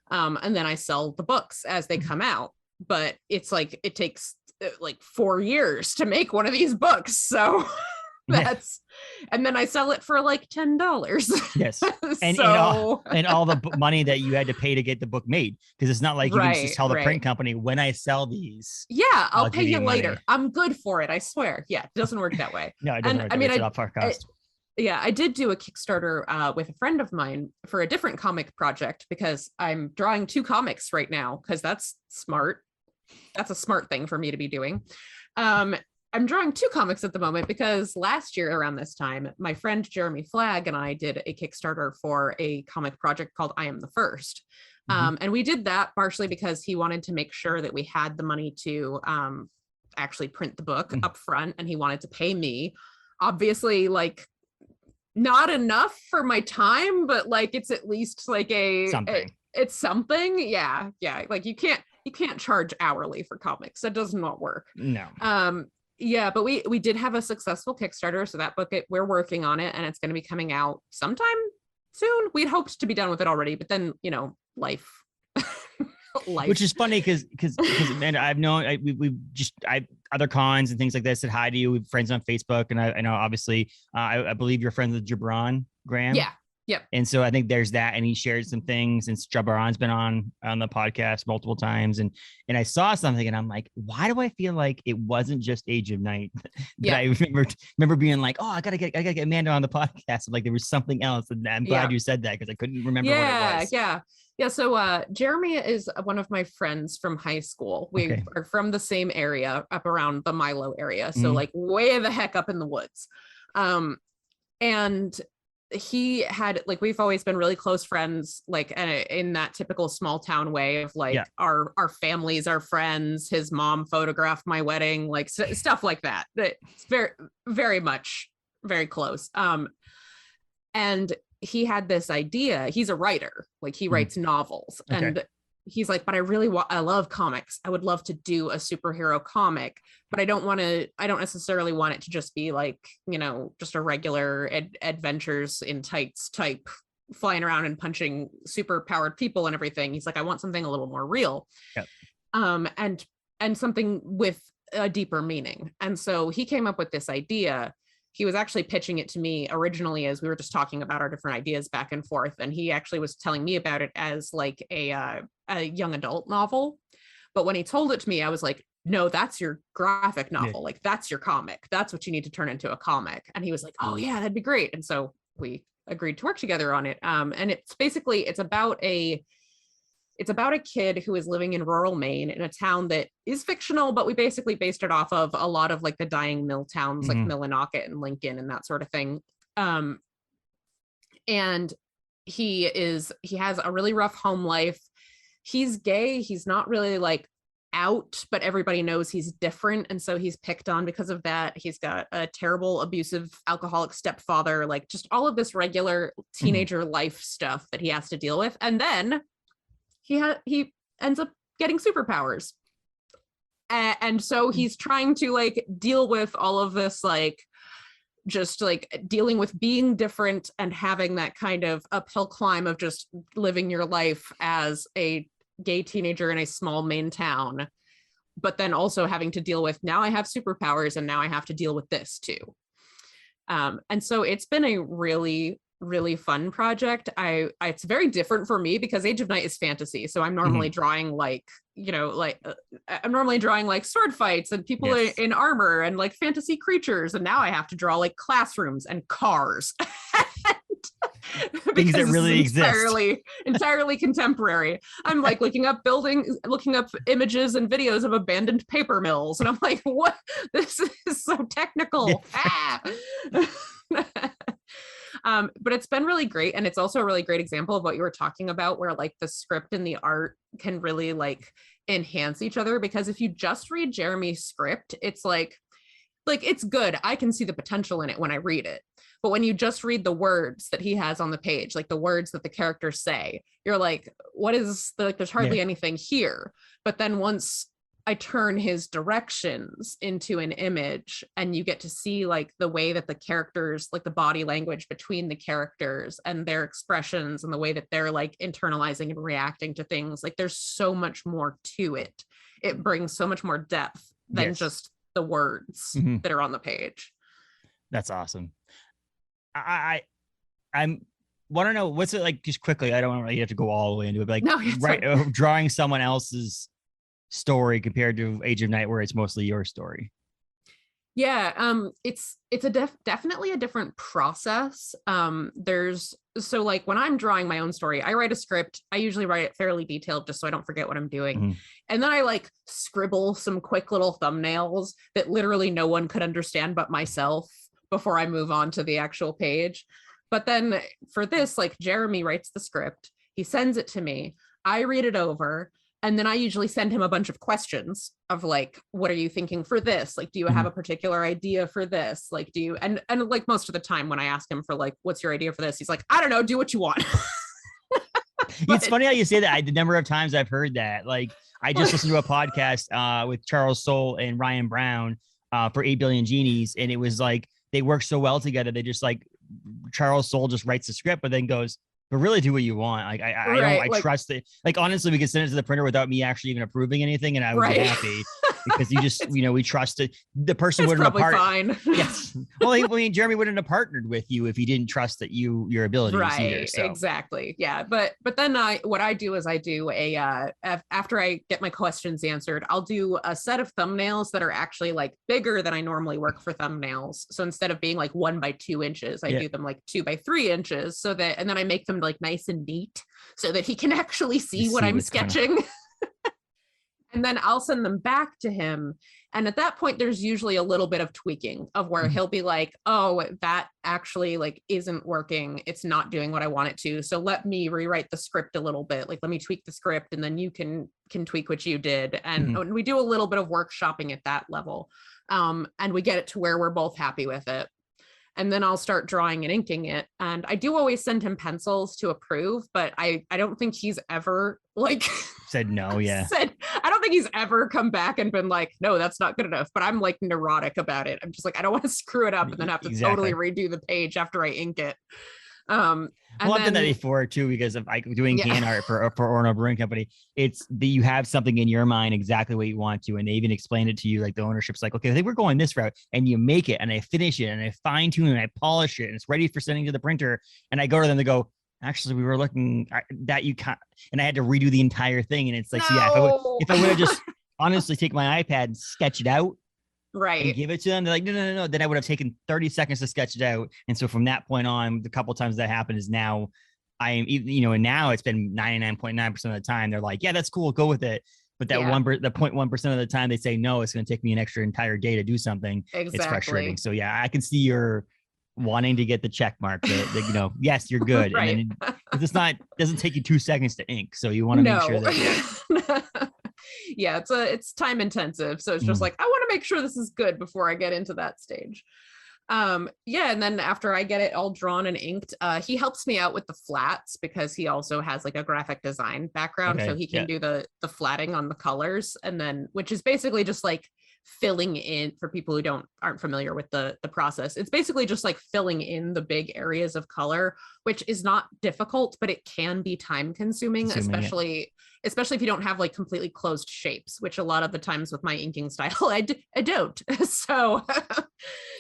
and then I sell the books as they come out. But it's like it takes like 4 years to make one of these books, so and then I sell it for like $10. Yes. And all the money that you had to pay to get the book made, because it's not like you can just tell the print company, when I sell these, I'll pay you later. Money. I'm good for it, I swear. Yeah, it doesn't work that way. No, it doesn't work. I mean, I did do a Kickstarter with a friend of mine for a different comic project, because I'm drawing 2 comics right now, because that's smart. That's a smart thing for me to be doing. I'm drawing 2 comics at the moment because last year around this time, my friend Jeremy Flagg and I did a Kickstarter for a comic project called I Am the First. And we did that partially because he wanted to make sure that we had the money to actually print the book up front, and he wanted to pay me. Obviously, like, not enough for my time, but like it's at least like it's something. Yeah. Like you can't charge hourly for comics. That does not work. No. Yeah, but we did have a successful Kickstarter, so that book, we're working on it, and it's going to be coming out sometime soon. We'd hoped to be done with it already, but then life. Which is funny because Amanda, I've known I other cons and things like that said hi to you. We've friends on Facebook, and I know obviously I believe you're friends with Jabron Graham. Yeah. Yep. And so I think there's that, and he shared some things, and Jabron's been on the podcast multiple times, and I saw something, and I'm like, why do I feel like it wasn't just Age of Night? I remember being like, oh, I gotta get Amanda on the podcast. Like there was something else, and I'm glad you said that, because I couldn't remember what it was. Yeah. So Jeremy is one of my friends from high school. We are from the same area, up around the Milo area, so like way the heck up in the woods, and he had, like, we've always been really close friends, like in that typical small town way of like our families are friends. His mom photographed my wedding, like stuff like that. It's very, very much very close. And he had this idea. He's a writer, like he writes novels, and he's like, but I love comics. I would love to do a superhero comic, but I don't necessarily want it to just be like, just a regular adventures in tights type, flying around and punching super powered people and everything. He's like, I want something a little more real. And something with a deeper meaning. And so he came up with this idea. He was actually pitching it to me originally as we were just talking about our different ideas back and forth. And he actually was telling me about it as like a young adult novel. But when he told it to me, I was like, no, that's your graphic novel. Like that's your comic. That's what you need to turn into a comic. And he was like, oh yeah, that'd be great. And so we agreed to work together on it. And it's about a kid who is living in rural Maine in a town that is fictional, but we basically based it off of a lot of like the dying mill towns, like Millinocket and Lincoln and that sort of thing. And he has a really rough home life. He's gay. He's not really like out, but everybody knows he's different. And so he's picked on because of that. He's got a terrible, abusive, alcoholic stepfather, like just all of this regular teenager life stuff that he has to deal with. And then he ends up getting superpowers. And so he's trying to like deal with all of this, like just like dealing with being different and having that kind of uphill climb of just living your life as a gay teenager in a small Maine town, but then also having to deal with, now I have superpowers and now I have to deal with this too. And so it's been a really, really fun project. It's very different for me because Age of Night is fantasy. So I'm normally drawing like, I'm normally drawing like sword fights and people in armor and like fantasy creatures. And now I have to draw like classrooms and cars. Things that really exist. Entirely contemporary. I'm like looking up images and videos of abandoned paper mills. And I'm like, what? This is so technical. But it's been really great. And it's also a really great example of what you were talking about, where like the script and the art can really like enhance each other. Because if you just read Jeremy's script, it's like it's good. I can see the potential in it when I read it. But when you just read the words that he has on the page, like the words that the characters say, you're like, what is there's hardly anything here. But then once I turn his directions into an image and you get to see like the way that the characters, like the body language between the characters and their expressions and the way that they're like internalizing and reacting to things, like there's so much more to it. It brings so much more depth than just the words that are on the page. That's awesome. I want to know, what's it like, just quickly, I don't want you have to go all the way into it, but like drawing someone else's story compared to Age of Night where it's mostly your story. It's definitely a different process. So like when I'm drawing my own story, I write a script. I usually write it fairly detailed just so I don't forget what I'm doing. And then I like scribble some quick little thumbnails that literally no one could understand but myself before I move on to the actual page. But then for this, like Jeremy writes the script, he sends it to me, I read it over, and then I usually send him a bunch of questions of like, what are you thinking for this? Like, do you have a particular idea for this? Like, do you, and like most of the time when I ask him for like, what's your idea for this? He's like, I don't know, do what you want. It's funny how you say that. The number of times I've heard that, like I just listened to a podcast with Charles Soule and Ryan Brown for 8 Billion Genies. And it was like, they work so well together. They just like, Charles Soule just writes the script, but then goes, but really do what you want. Like I trust it. Like honestly, we could send it to the printer without me actually even approving anything, and I would be happy because you just, we trusted the person. Wouldn't have fine. Yes. Well, I mean, Jeremy wouldn't have partnered with you if he didn't trust that your abilities. Either, so. Exactly. Yeah. But then what I do is I do after I get my questions answered, I'll do a set of thumbnails that are actually like bigger than I normally work for thumbnails. So instead of being like 1 by 2 inches, I do them like 2 by 3 inches, and then I make them like nice and neat so that he can actually see what I'm sketching. And then I'll send them back to him. And at that point, there's usually a little bit of tweaking of where he'll be like, oh, that actually like isn't working. It's not doing what I want it to. So let me rewrite the script a little bit. Like, let me tweak the script and then you can tweak what you did. And we do a little bit of workshopping at that level. And we get it to where we're both happy with it. And then I'll start drawing and inking it. And I do always send him pencils to approve, but I don't think he's ever like said no. Yeah. I don't think he's ever come back and been like, no, that's not good enough. But I'm like neurotic about it. I'm just like, I don't want to screw it up and then have to totally redo the page after I ink it. I've done that before too, because of like doing can art for Orno Brewing Company. It's that you have something in your mind exactly what you want to, and they even explain it to you. Like the ownership's like, okay, I think we're going this route, and you make it, and I finish it, and I fine tune it, and I polish it, and it's ready for sending to the printer. And I go to them to go, actually, we were looking that you can't, and I had to redo the entire thing. And it's like, so if I would have just honestly take my iPad and sketch it out. Right. And give it to them. They're like, no. Then I would have taken 30 seconds to sketch it out. And so from that point on, the couple of times that happened is now and now it's been 99.9% of the time. They're like, yeah, that's cool. Go with it. But that 0.1% of the time they say, no, it's going to take me an extra entire day to do something. Exactly. It's frustrating. So yeah, I can see you're wanting to get the check mark that yes, you're good. Right. And then doesn't take you 2 seconds to ink. So you want to make sure that. Yeah, it's time intensive. So it's just like, I want to make sure this is good before I get into that stage. Yeah, and then after I get it all drawn and inked, he helps me out with the flats because he also has like a graphic design background, so he can do the flatting on the colors, and then which is basically just like filling in, for people who aren't familiar with the process, it's basically just like filling in the big areas of color, which is not difficult, but it can be time consuming, especially if you don't have like completely closed shapes, which a lot of the times with my inking style I don't. So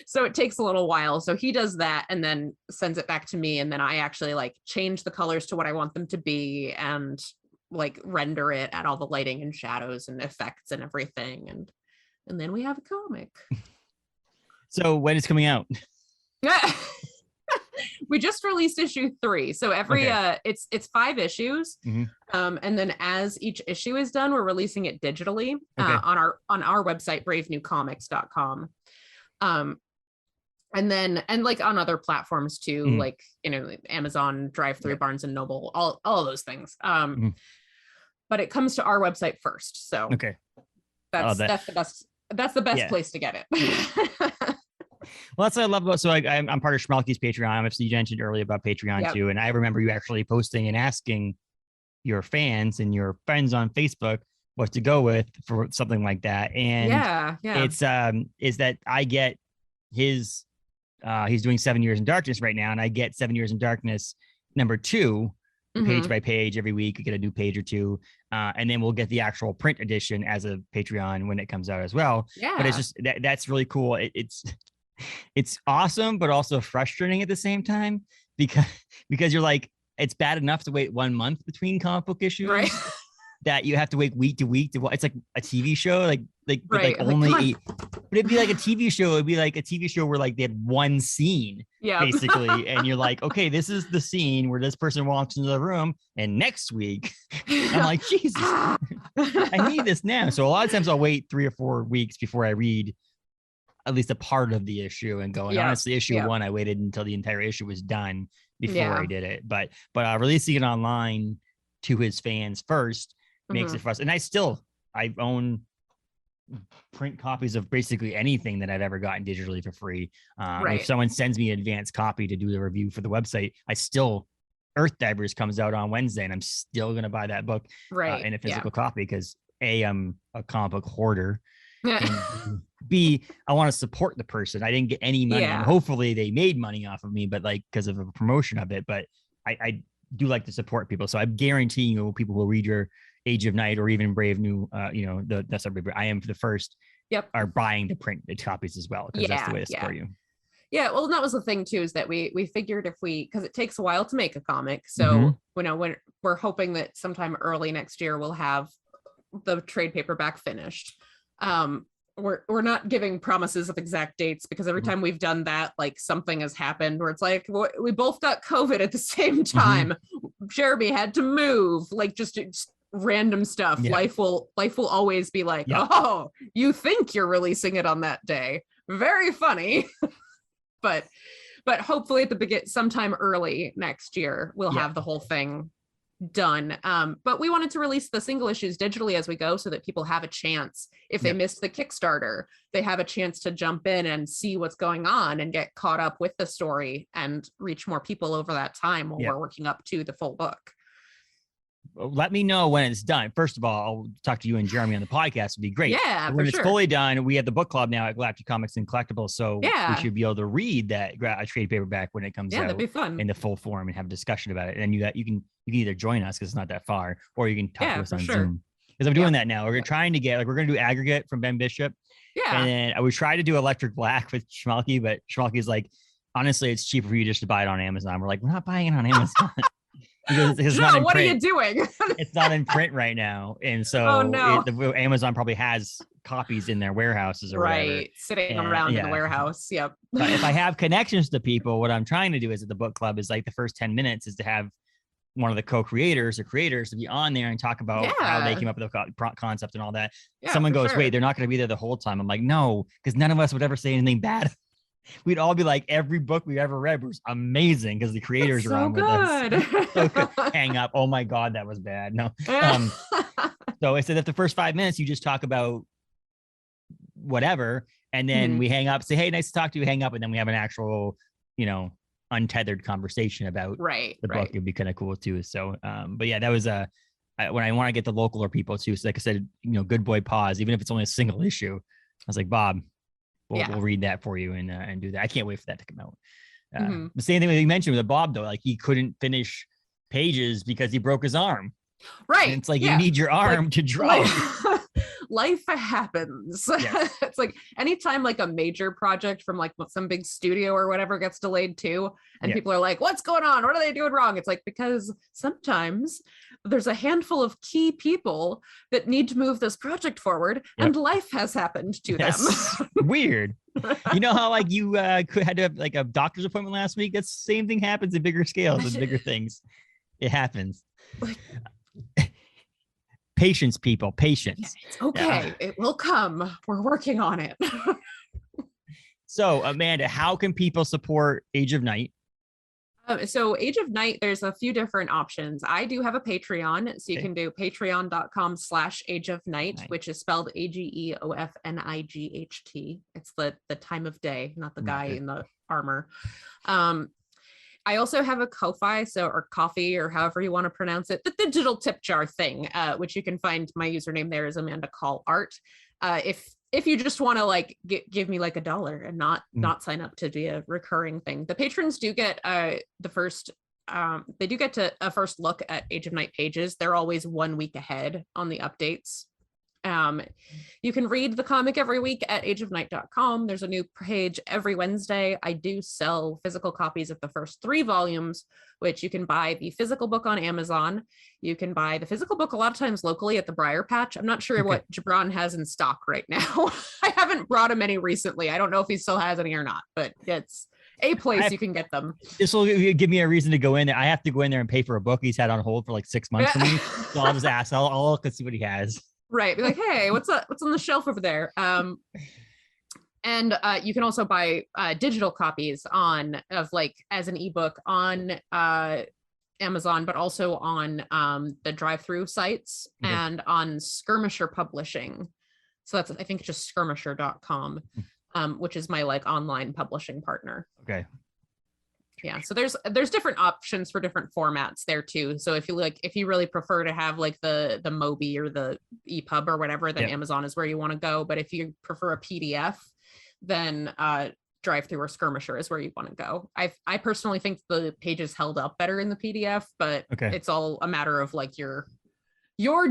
so it takes a little while. So he does that and then sends it back to me, and then I actually like change the colors to what I want them to be and like render it, add all the lighting and shadows and effects and everything, and then we have a comic. So when is coming out? We just released issue 3. So every it's 5 issues. And then as each issue is done, we're releasing it digitally on our website, bravenewcomics.com. And like on other platforms too, like, you know, Amazon, Drive-Thru, Barnes and Noble, all of those things. But it comes to our website first. So that's the best place to get it. Well, that's what I love about. So I'm part of Schmalky's Patreon. Obviously, you mentioned earlier about Patreon too, and I remember you actually posting and asking your fans and your friends on Facebook what to go with for something like that. And it's is that I get his he's doing 7 Years in Darkness right now, and I get 7 Years in Darkness #2 page by page every week. We get a new page or two, and then we'll get the actual print edition as a Patreon when it comes out as well. But it's just that's really cool. It's awesome, but also frustrating at the same time because you're like, it's bad enough to wait 1 month between comic book issues, that you have to wait week to week to watch. It's like a TV show, like only but it'd be like a TV show. It'd be like a TV show where like they had one scene, basically, and you're like, okay, this is the scene where this person walks into the room, and next week, I'm like, Jesus, I need this now. So a lot of times I'll wait 3 or 4 weeks before I read at least a part of the issue and go. And honestly, issue 1, I waited until the entire issue was done before I did it. But releasing it online to his fans first makes it for us. And I own print copies of basically anything that I've ever gotten digitally for free. If someone sends me an advanced copy to do the review for the website, Earth Divers comes out on Wednesday, and I'm still going to buy that book in a physical copy because I'm a comic book hoarder. And B, I want to support the person. I didn't get any money, and hopefully they made money off of me, but like because of a promotion of it. But I do like to support people, so I'm guaranteeing you, people will read your Age of Night or even Brave New, that's I am for the first. Are buying the print copies as well, because that's the way to support you. Yeah, well, and that was the thing too, is that we figured because it takes a while to make a comic, so when we're hoping that sometime early next year we'll have the trade paperback finished. We're not giving promises of exact dates, because every time we've done that, like something has happened where it's like we both got COVID at the same time. Jeremy had to move, like just random stuff. Life will always be like, oh, you think you're releasing it on that day. Very funny. but hopefully at the sometime early next year we'll have the whole thing done. But we wanted to release the single issues digitally as we go, so that people have a chance, if they missed the Kickstarter, they have a chance to jump in and see what's going on and get caught up with the story and reach more people over that time while we're working up to the full book. Let me know when it's done. First of all, I'll talk to you and Jeremy on the podcast. It'd be great. Yeah, when it's fully done, we have the book club now at Galactic Comics and Collectibles, so we should be able to read that trade paperback when it comes out. That'd be fun. In the full form and have a discussion about it. And you can either join us because it's not that far, or you can talk to us on Zoom. Because I'm doing that now. We're trying to get we're going to do Aggregate from Ben Bishop. And then I would try to do Electric Black with Schmalky, but Schmalky's like, honestly, it's cheaper for you just to buy it on Amazon. We're like, we're not buying it on Amazon. It's no, what are you doing? It's not in print right now, and so Amazon probably has copies in their warehouses or whatever, sitting around in a warehouse. But if I have connections to people, what I'm trying to do is at the book club is like the first 10 minutes is to have one of the co-creators or creators to be on there and talk about how they came up with the concept and all that. Someone goes, wait, they're not going to be there the whole time. I'm like, no, because none of us would ever say anything bad. We'd all be like, every book we ever read was amazing because the creators are on with us. So hang up. Oh my God, that was bad. No. So I said that the first 5 minutes you just talk about whatever, and then we hang up, say, hey, nice to talk to you, hang up, and then we have an actual, untethered conversation about the book. It'd be kind of cool too. So, but yeah, that was when I want to get the localer people too. So like I said, Good Boy Pause, even if it's only a single issue, I was like, Bob, we'll read that for you and do that. I can't wait for that to come out. The same thing that you mentioned with Bob though, like he couldn't finish pages because he broke his arm. Right. And it's like, you need your arm to draw. Life happens. Yes. It's like anytime like a major project from like some big studio or whatever gets delayed too, and people are like, what's going on? What are they doing wrong? It's like, because sometimes there's a handful of key people that need to move this project forward, and life has happened to them. Weird. You know how like you had to have like a doctor's appointment last week? That's the same thing happens in bigger scales and bigger things. It happens. Patience, people, patience. It's okay. It will come. We're working on it. So, Amanda, how can people support Age of Night? So Age of Night, there's a few different options. I do have a Patreon, so you can do patreon.com/Age of Night, which is spelled AGEOFNIGHT. It's the time of day, not the guy in the armor. I also have a Ko-fi, or coffee, or however you want to pronounce it, the digital tip jar thing, which you can find. My username there is Amanda Kahl Art. If you just want to like give me like $1 and not sign up to be a recurring thing, the patrons do get the first. They do get to a first look at Age of Night pages. They're always 1 week ahead on the updates. You can read the comic every week at ageofnight.com. There's a new page every Wednesday. I do sell physical copies of the first 3 volumes, which you can buy the physical book on Amazon. You can buy the physical book a lot of times locally at the Briar Patch. I'm not sure what Gibran has in stock right now. I haven't brought him any recently. I don't know if he still has any or not, but it's a place you can get them. This will give me a reason to go in there. I have to go in there and pay for a book he's had on hold for like 6 months for me. So I'll just ask. I'll look and see what he has. Right. Be like, hey, what's on the shelf over there? And you can also buy digital copies as an ebook on Amazon, but also on the drive-through sites and on Skirmisher Publishing. So that's, I think, just skirmisher.com, which is my like online publishing partner. Okay. Yeah, so there's different options for different formats there too. So if you really prefer to have like the Mobi or the EPUB or whatever, then Amazon is where you want to go. But if you prefer a PDF, then Drive-Thru or Skirmisher is where you want to go. I personally think the pages held up better in the PDF, but it's all a matter of like your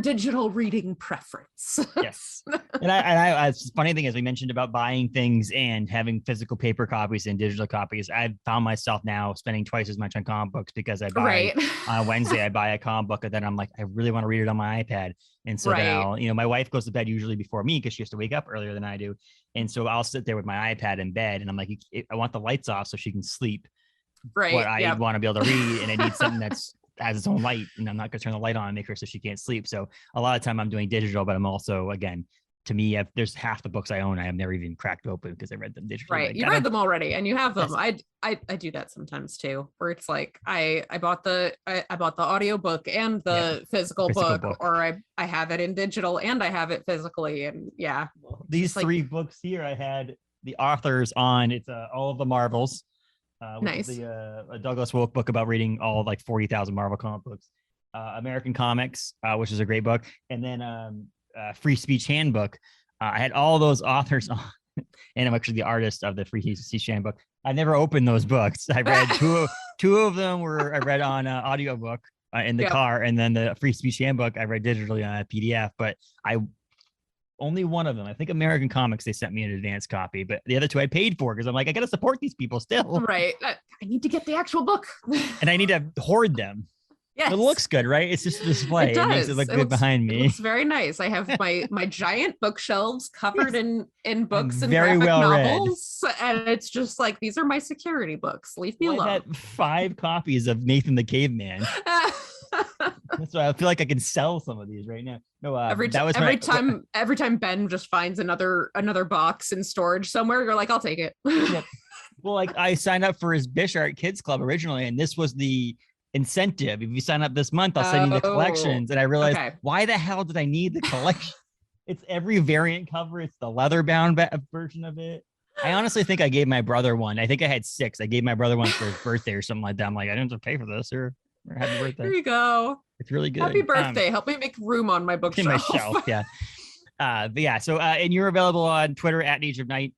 digital reading preference. Yes. And I it's funny thing is we mentioned about buying things and having physical paper copies and digital copies. I've found myself now spending twice as much on comic books because I buy on Wednesday, I buy a comic book and then I'm like, I really want to read it on my iPad. And so then my wife goes to bed usually before me because she has to wake up earlier than I do. And so I'll sit there with my iPad in bed and I'm like, I want the lights off so she can sleep. Right. What I want to be able to read, and I need something that's has its own light, and I'm not going to turn the light on and make her so she can't sleep. So a lot of time I'm doing digital, but I'm also, again, to me, there's half the books I own I have never even cracked open because I read them digitally. Right, you read them already, and you have them. I do that sometimes too, where it's like I bought the audiobook and the physical book, or I have it in digital and I have it physically, and these 3 books here I had the authors on. It's all of the Marvels. Nice. The Douglas Wolk book about reading all like 40,000 Marvel comic books. American Comics, which is a great book, and then Free Speech Handbook. I had all those authors on, and I'm actually the artist of the Free Speech Handbook. I never opened those books. I read two of them I read on audiobook in the car, and then the Free Speech Handbook I read digitally on a PDF. But only one of them, I think American Comics, they sent me an advance copy, but the other 2 I paid for because I'm like, I got to support these people still. Right. I need to get the actual book. And I need to hoard them. Yes. It looks good, right? It's just a display. It makes it look good behind me. It's very nice. I have my giant bookshelves covered in books and very graphic novels. And it's just like, these are my security books. Leave me alone. I had 5 copies of Nathan the Caveman. That's why I feel like I can sell some of these right now. No, every time Ben just finds another box in storage somewhere, you're like, I'll take it. Yep. Well, like I signed up for his Bishart Kids Club originally, and this was the incentive. If you sign up this month, I'll send you the collections. And I realized, why the hell did I need the collection? It's every variant cover. It's the leather bound version of it. I honestly think I gave my brother one. I think I had 6. I gave my brother one for his birthday or something like that. I'm like, I didn't have to pay for this, or happy birthday. There you go. It's really good. Happy birthday. Help me make room on my bookshelf. In my shelf, yeah. But yeah, so and you're available on Twitter at Age of Night.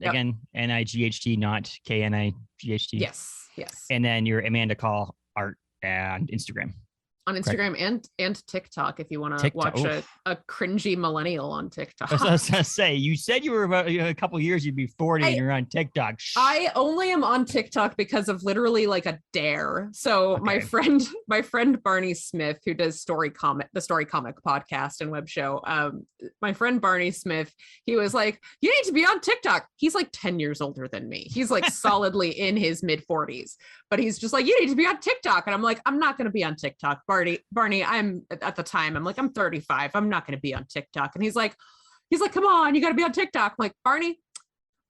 Again, NIGHT, not KNIGHT. Yes. And then you're Amanda Kahl art and Instagram. On Instagram and TikTok, if you want to watch a cringy millennial on TikTok. I was going to say, you said you were about a couple of years, you'd be 40 and you're on TikTok. I only am on TikTok because of literally like a dare. So my friend Barney Smith, who does the Story Comic podcast and web show, my friend Barney Smith, he was like, you need to be on TikTok. He's like 10 years older than me. He's like solidly in his mid 40s, but he's just like, you need to be on TikTok. And I'm like, I'm not going to be on TikTok. Barney, I'm at the time, I'm like, I'm 35. I'm not going to be on TikTok. And he's like, come on, you got to be on TikTok. I'm like, Barney,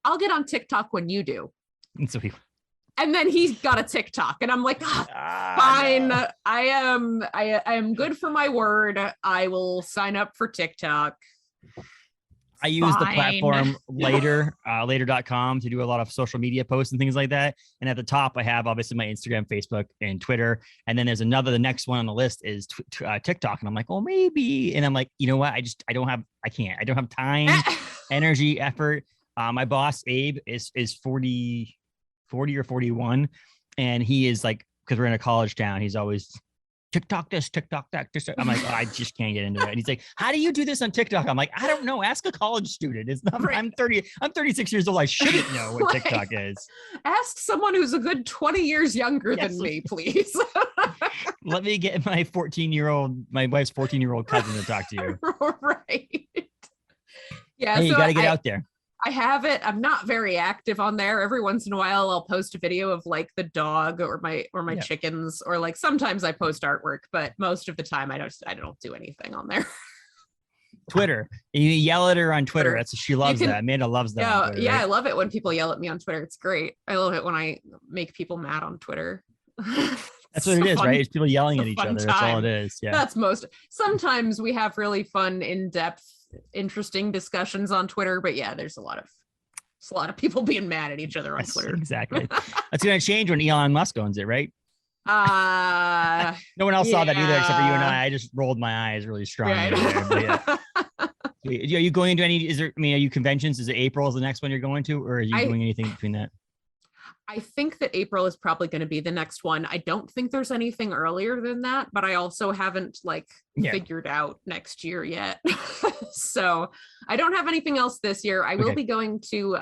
I'll get on TikTok when you do. And then he's got a TikTok, and I'm like, fine. No. I am good for my word. I will sign up for TikTok. I use the platform later.com to do a lot of social media posts and things like that. And at the top, I have obviously my Instagram, Facebook, and Twitter. And then there's the next one on the list is TikTok. And I'm like, oh, maybe. And I'm like, you know what? I don't have time, energy, effort. My boss, Abe, is 40 or 41. And he is like, because we're in a college town, he's always TikTok this, TikTok that. I'm like, I just can't get into it. And he's like, how do you do this on TikTok? I'm like, I don't know. Ask a college student. It's not. Right. I'm 36 years old. I shouldn't know what TikTok is. Ask someone who's a good 20 years younger than me, please. Let me get my wife's 14-year-old cousin to talk to you. Right. Yeah. Hey, you got to get out there. I have it. I'm not very active on there. Every once in a while, I'll post a video of like the dog or my chickens, or like sometimes I post artwork, but most of the time I don't do anything on there. Twitter. You yell at her on Twitter. She loves that. Amanda loves that. Yeah, Twitter, right? I love it when people yell at me on Twitter. It's great. I love it when I make people mad on Twitter. That's what it is, right? It's people yelling at each other. Time. That's all it is. Yeah. Sometimes we have really fun, in-depth, interesting discussions on Twitter, but yeah, there's a lot of people being mad at each other on Twitter. Exactly. That's going to change when Elon Musk owns it, right? No one else saw that either except for you and I. I just rolled my eyes really strong. Right. Are you going into any? Are you conventions? Is it April is the next one you're going to, or are you doing anything between that? I think that April is probably going to be the next one. I don't think there's anything earlier than that, but I also haven't figured out next year yet. So I don't have anything else this year. I will be going to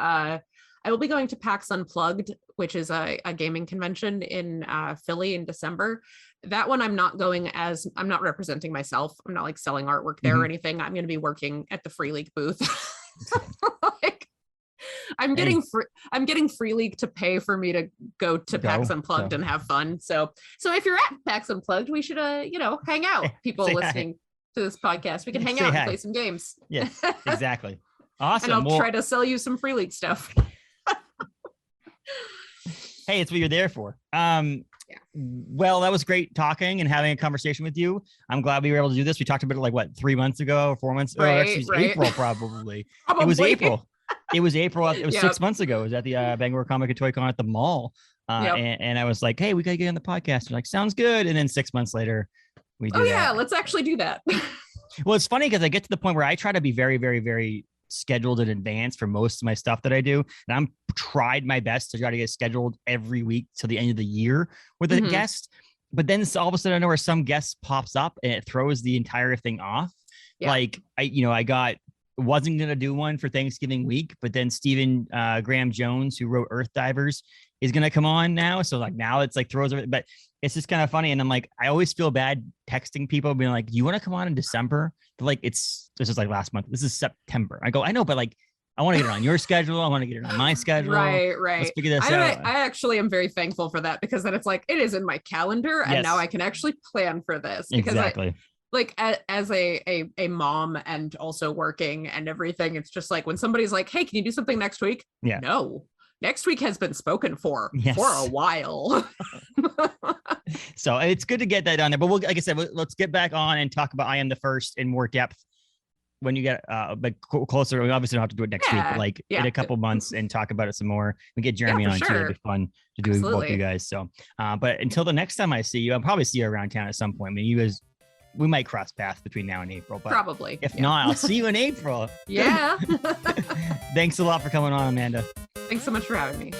PAX Unplugged, which is a gaming convention in Philly in December. That one I'm not representing myself. I'm not like selling artwork there or anything. I'm going to be working at the Free League booth. I'm getting Free League to pay for me to go to PAX Unplugged and have fun. So if you're at PAX Unplugged, we should hang out. People listening to this podcast, we can hang out and play some games. Yes, exactly. Awesome. And I'll try to sell you some Free League stuff. Hey, it's what you're there for. Well, that was great talking and having a conversation with you. I'm glad we were able to do this. We talked about it 3 months ago or 4 months ago. Actually, April probably. It was April. It was April. It was 6 months ago. It was at the Bangor Comic and Toy Con at the mall. And I was like, hey, we got to get on the podcast. They're like, sounds good. And then 6 months later, we do that. Let's actually do that. Well, it's funny because I get to the point where I try to be very, very, very scheduled in advance for most of my stuff that I do. And I'm tried my best to try to get scheduled every week till the end of the year with a guest. But then all of a sudden I know where some guest pops up and it throws the entire thing off. Yeah. Like I wasn't going to do one for Thanksgiving week, but then Stephen Graham Jones, who wrote Earth Divers, is going to come on now. So now it's throws over, but it's just kind of funny. And I'm like, I always feel bad texting people being like, you want to come on in December? But this is last month. This is September. I go, I know, but I want to get it on your schedule. I want to get it on my schedule. Right. Let's figure this out. I actually am very thankful for that, because then it's it is in my calendar and now I can actually plan for this. Because exactly. As a mom and also working and everything, it's just when somebody's like, hey, can you do something next week? Yeah. No, next week has been spoken for Yes. for a while. So it's good to get that on there. But like I said, let's get back on and talk about I Am the First in more depth when you get closer. We obviously don't have to do it next week, but like in a couple months and talk about it some more. We get Jeremy on too. It'd be fun to do with both you guys. So, but until the next time I see you, I'll probably see you around town at some point. I mean, you guys, we might cross paths between now and April, but probably. If not, I'll see you in April. Yeah. Thanks a lot for coming on, Amanda. Thanks so much for having me.